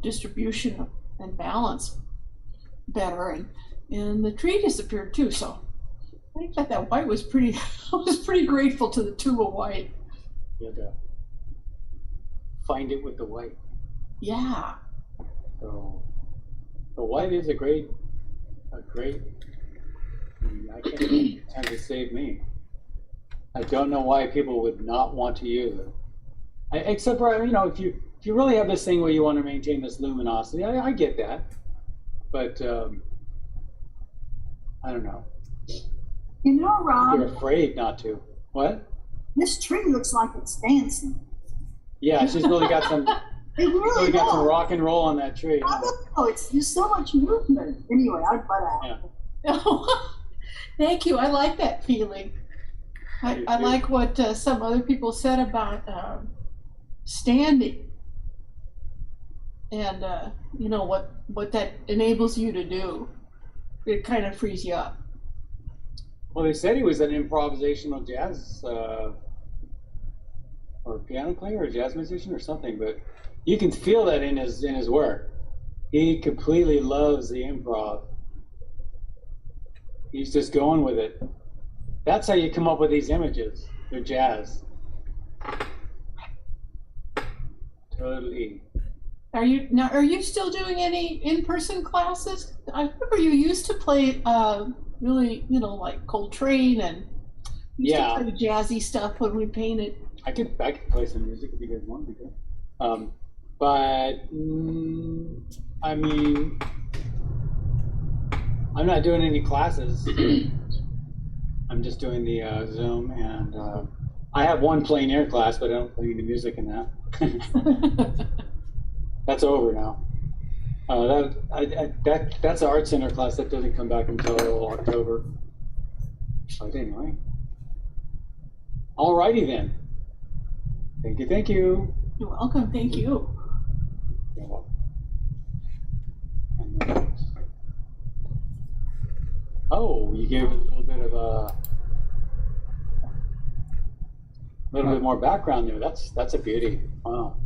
distribution and balance better, and the tree disappeared too. So I think that white was pretty. I was pretty grateful to the tube of white. You had to find it with the white. Yeah. So the white is a great. I can't tend to save me. I don't know why people would not want to use it. Except for, if you really have this thing where you want to maintain this luminosity, I get that. But I don't know. Rob, you're afraid not to. What? This tree looks like it's dancing. Yeah, she's really got some. It really got some rock and roll on that tree. I don't know. It's just so much movement. Anyway, I'd butt out. Yeah. Thank you. I like that feeling. I like what some other people said about standing, and you know what that enables you to do. It kind of frees you up. Well, they said he was an improvisational jazz or piano player or jazz musician or something, but you can feel that in his work. He completely loves the improv. He's just going with it. That's how you come up with these images. They're jazz. Totally. Are you still doing any in-person classes? I remember you used to play really, like Coltrane and used to play jazzy stuff when we painted. I could play some music if you guys want me to. But I mean, I'm not doing any classes. I'm just doing the Zoom, and I have one plein air class, but I don't play any music in that. That's over now. That's an art center class that doesn't come back until October. But anyway, alrighty then. Thank you. You're welcome. Thank you. You're welcome. Oh, you gave a little bit of a bit more background there. That's a beauty. Wow.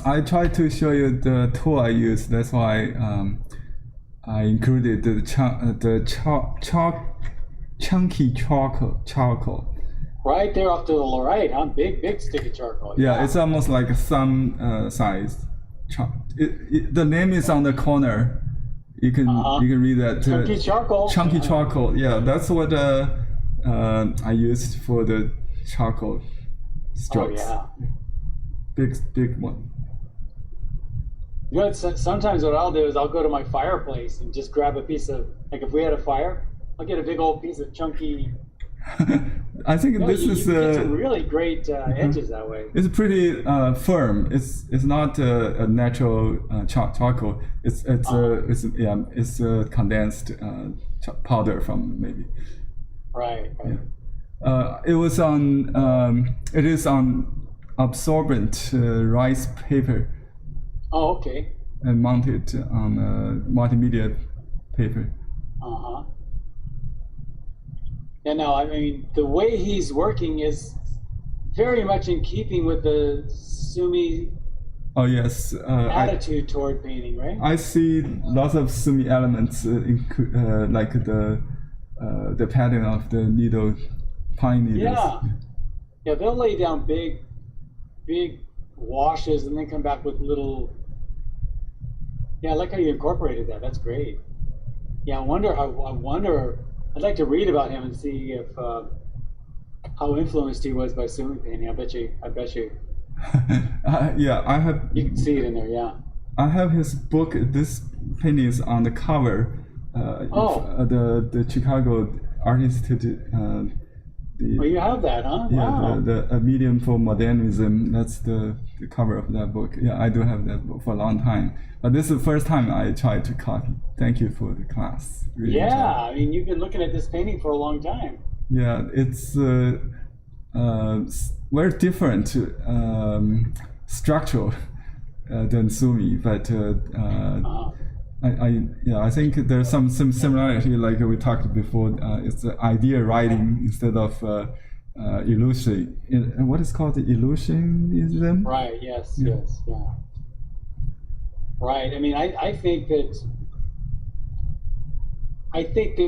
I tried to show you the tool I use. That's why I included the chunky charcoal. Right there off to the right, huh? Big stick of charcoal. Yeah, it's almost like thumb size. The name is on the corner. You can read that. Chunky charcoal. Chunky charcoal. Yeah, that's what I used for the charcoal strokes. Oh yeah. Big one. You know, sometimes what I'll do is I'll go to my fireplace and just grab a piece of, like if we had a fire, I'll get a big old piece of chunky. I think this is you get some really great edges that way. It's pretty firm. It's not a natural charcoal. It's condensed powder from maybe. Right. Yeah. It is on absorbent rice paper. Oh, okay. And mounted on multimedia paper. Yeah, no, I mean, the way he's working is very much in keeping with the Sumi attitude toward painting, right? I see lots of Sumi elements, like the pattern of the needle, pine needles. Yeah, they'll lay down big washes and then come back with little. Yeah, I like how you incorporated that. That's great. Yeah, I wonder. I'd like to read about him and see if how influenced he was by Sumi painting. I bet you. Yeah, I have. You can see it in there. Yeah. I have his book. This painting is on the cover. The Chicago Art Institute. You have that, huh? Yeah, wow. A medium for modernism. That's the cover of that book. Yeah, I do have that book for a long time, but this is the first time I tried to copy. Thank you for the class. Really I mean, you've been looking at this painting for a long time. Yeah, it's very different structural than Sumi, but I think there's some similarity, like we talked before. It's idea writing instead of illusion. What is called the illusionism? Right. Yes. Yeah. Right. I mean, I think that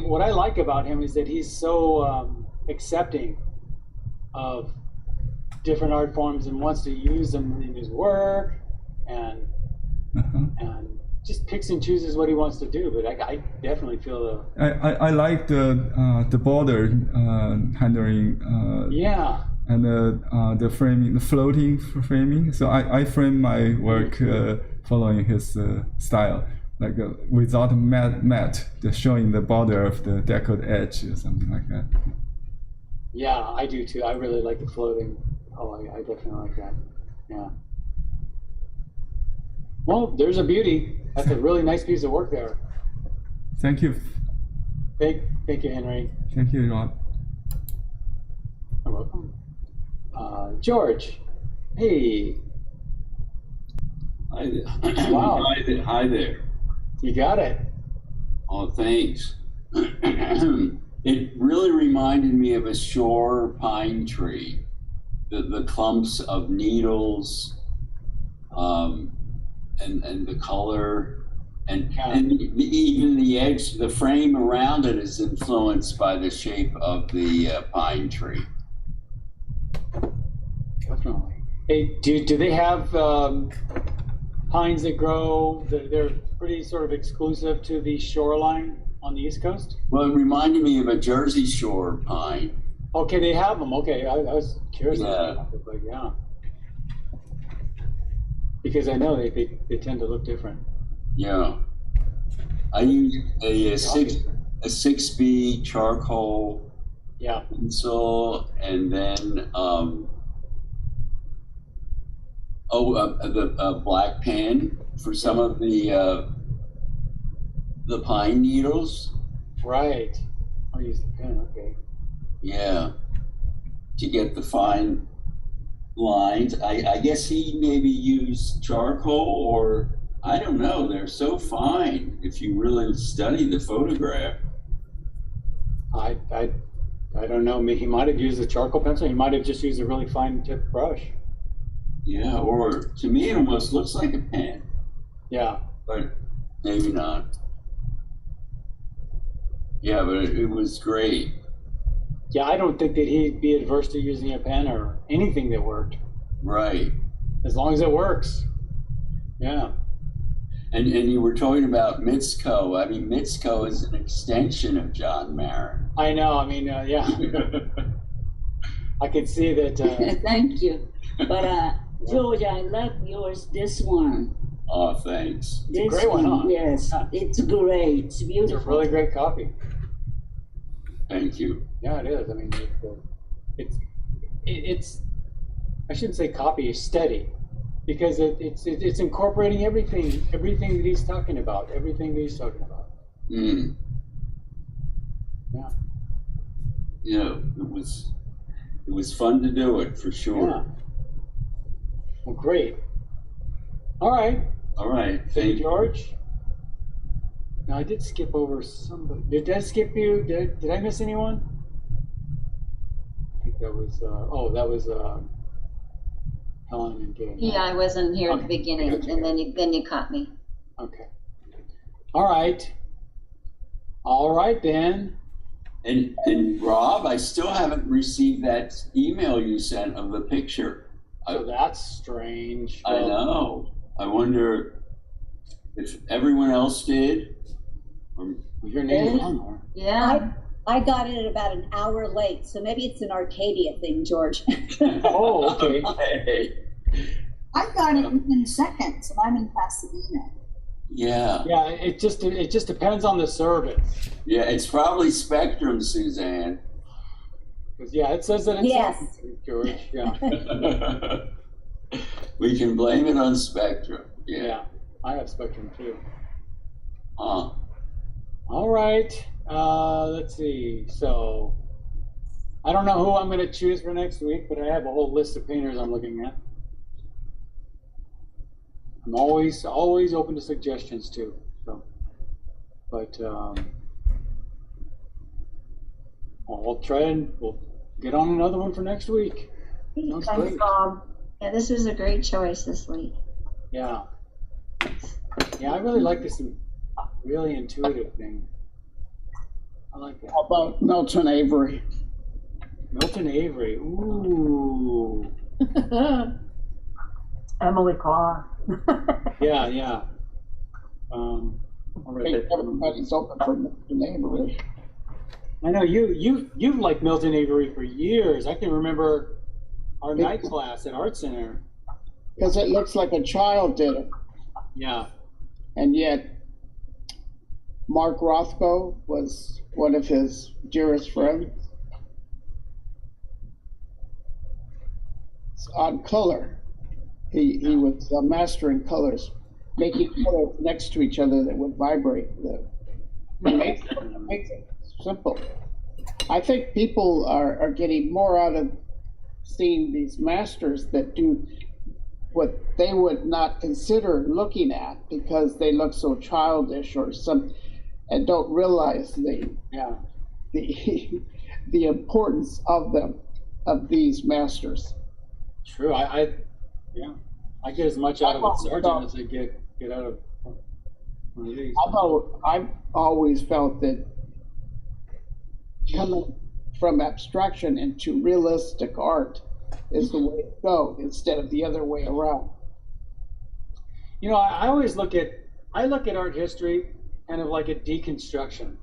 what I like about him is that he's so accepting of different art forms and wants to use them in his work, and just picks and chooses what he wants to do. But I definitely feel I like the border handling. And the framing, the floating framing. So I frame my work following his style, like without matte, just showing the border of the decorated edge or something like that. Yeah, I do too. I really like the floating. Oh, I definitely like that. Yeah. Well, there's a beauty. That's a really nice piece of work there. Thank you. Thank you, Henry. Thank you, Rob. George. Hey. Hi there. Wow. Hi there. You got it. Oh, thanks. It really reminded me of a shore pine tree. The clumps of needles, and the color, and even the edge, the frame around it is influenced by the shape of the pine tree. Definitely. Hey, do they have pines that grow? They're pretty sort of exclusive to the shoreline on the East Coast? Well, it reminded me of a Jersey Shore pine. Okay, they have them. Okay, I was curious. Yeah. But yeah. Because I know they tend to look different. Yeah. I used a 6B charcoal pencil, and then the black pen for some of the pine needles. Right. I'll use the pen. Okay. Yeah. To get the fine lines. I guess he maybe used charcoal, or I don't know. They're so fine if you really study the photograph. I don't know. He might have used a charcoal pencil. He might have just used a really fine tip brush. Yeah, or to me it almost looks like a pen. Yeah. But maybe not. Yeah, but it was great. Yeah, I don't think that he'd be adverse to using a pen or anything that worked. Right. As long as it works. Yeah. And you were talking about Mitsuko. I mean, Mitsuko is an extension of John Marin. I know. I mean, yeah. I could see that. Thank you. But George, I love yours. This one. Oh, thanks. It's a great one, huh? Yes, it's great. It's beautiful. It's a really great copy. Thank you. Yeah, it is. I mean, it's I shouldn't say copy, it's steady, because it's incorporating everything that he's talking about, Mm. Yeah. Yeah, it was fun to do it for sure. Yeah. Well, great. All right. Thank you, George. Now, I did skip over somebody. Did I skip you? Did I miss anyone? I think that was, that was Helen and Gabe. Yeah, I wasn't here at the beginning, and then you caught me. Okay. All right then. And Rob, I still haven't received that email you sent of the picture. So that's strange. I know. I wonder if everyone else did. Your name is on there. Yeah. I got it about an hour late, so maybe it's an Arcadia thing, George. Oh, okay. I got it within seconds, and I'm in Pasadena. Yeah. Yeah, it just depends on the service. Yeah, it's probably Spectrum, Suzanne. Because it says that it's Yes. George. Yeah. We can blame it on Spectrum. Yeah. I have Spectrum too. Huh. All right. Let's see. So I don't know who I'm going to choose for next week, but I have a whole list of painters I'm looking at. I'm always open to suggestions too. So, but I'll try and we'll get on another one for next week. Sounds great. Yeah, this is a great choice this week. Yeah. Yeah, I really like this really intuitive thing. I like that. How about Milton Avery? Milton Avery. Ooh. Emily Clark. Yeah. I think everybody's open for Milton Avery. I know you've liked Milton Avery for years. I can remember our night class at Art Center. Because it looks like a child did it. Yeah. And yet, Mark Rothko was one of his dearest friends. On color, he was a master in colors, making colors next to each other that would vibrate. Makes it simple. I think people are getting more out of seen these masters that do what they would not consider looking at because they look so childish or some, and don't realize the importance of them, of these masters. True. I get as much out of a sergeant as I get out of one of these. Although I've always felt that coming from abstraction into realistic art is the way to go instead of the other way around. You know, I always look at art history kind of like a deconstruction.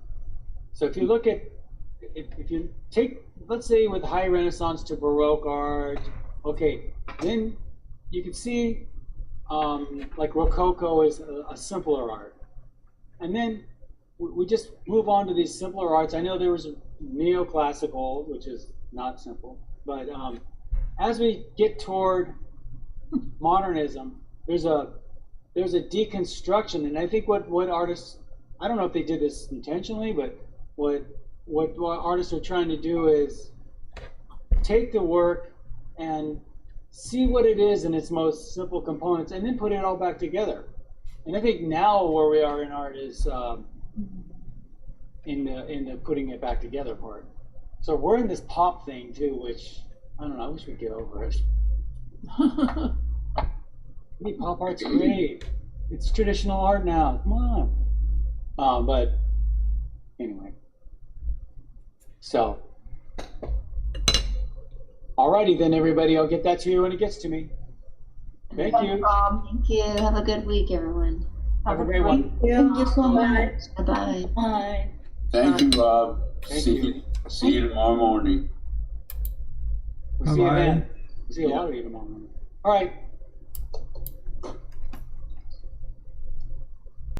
So if you look at, if you take, let's say with high Renaissance to Baroque art, okay, then you can see like Rococo is a simpler art. And then we just move on to these simpler arts. I know there was neoclassical, which is not simple, but as we get toward modernism, there's a deconstruction, and I think what artists, I don't know if they did this intentionally, but what artists are trying to do is take the work and see what it is in its most simple components, and then put it all back together. And I think now where we are in art is in the putting it back together part. So we're in this pop thing too, which I don't know. I wish we'd get over it. I mean, pop art's great. It's traditional art now. Come on. But anyway. So, alrighty then, everybody. I'll get that to you when it gets to me. Thank you. Thank you. Have a good week, everyone. Have a great one. Thank you so much. Bye-bye. Bye. Thank you, Bob. Thank See you. See you tomorrow morning. We'll see you Bye-bye. then. We'll see a lot of you tomorrow morning. All right.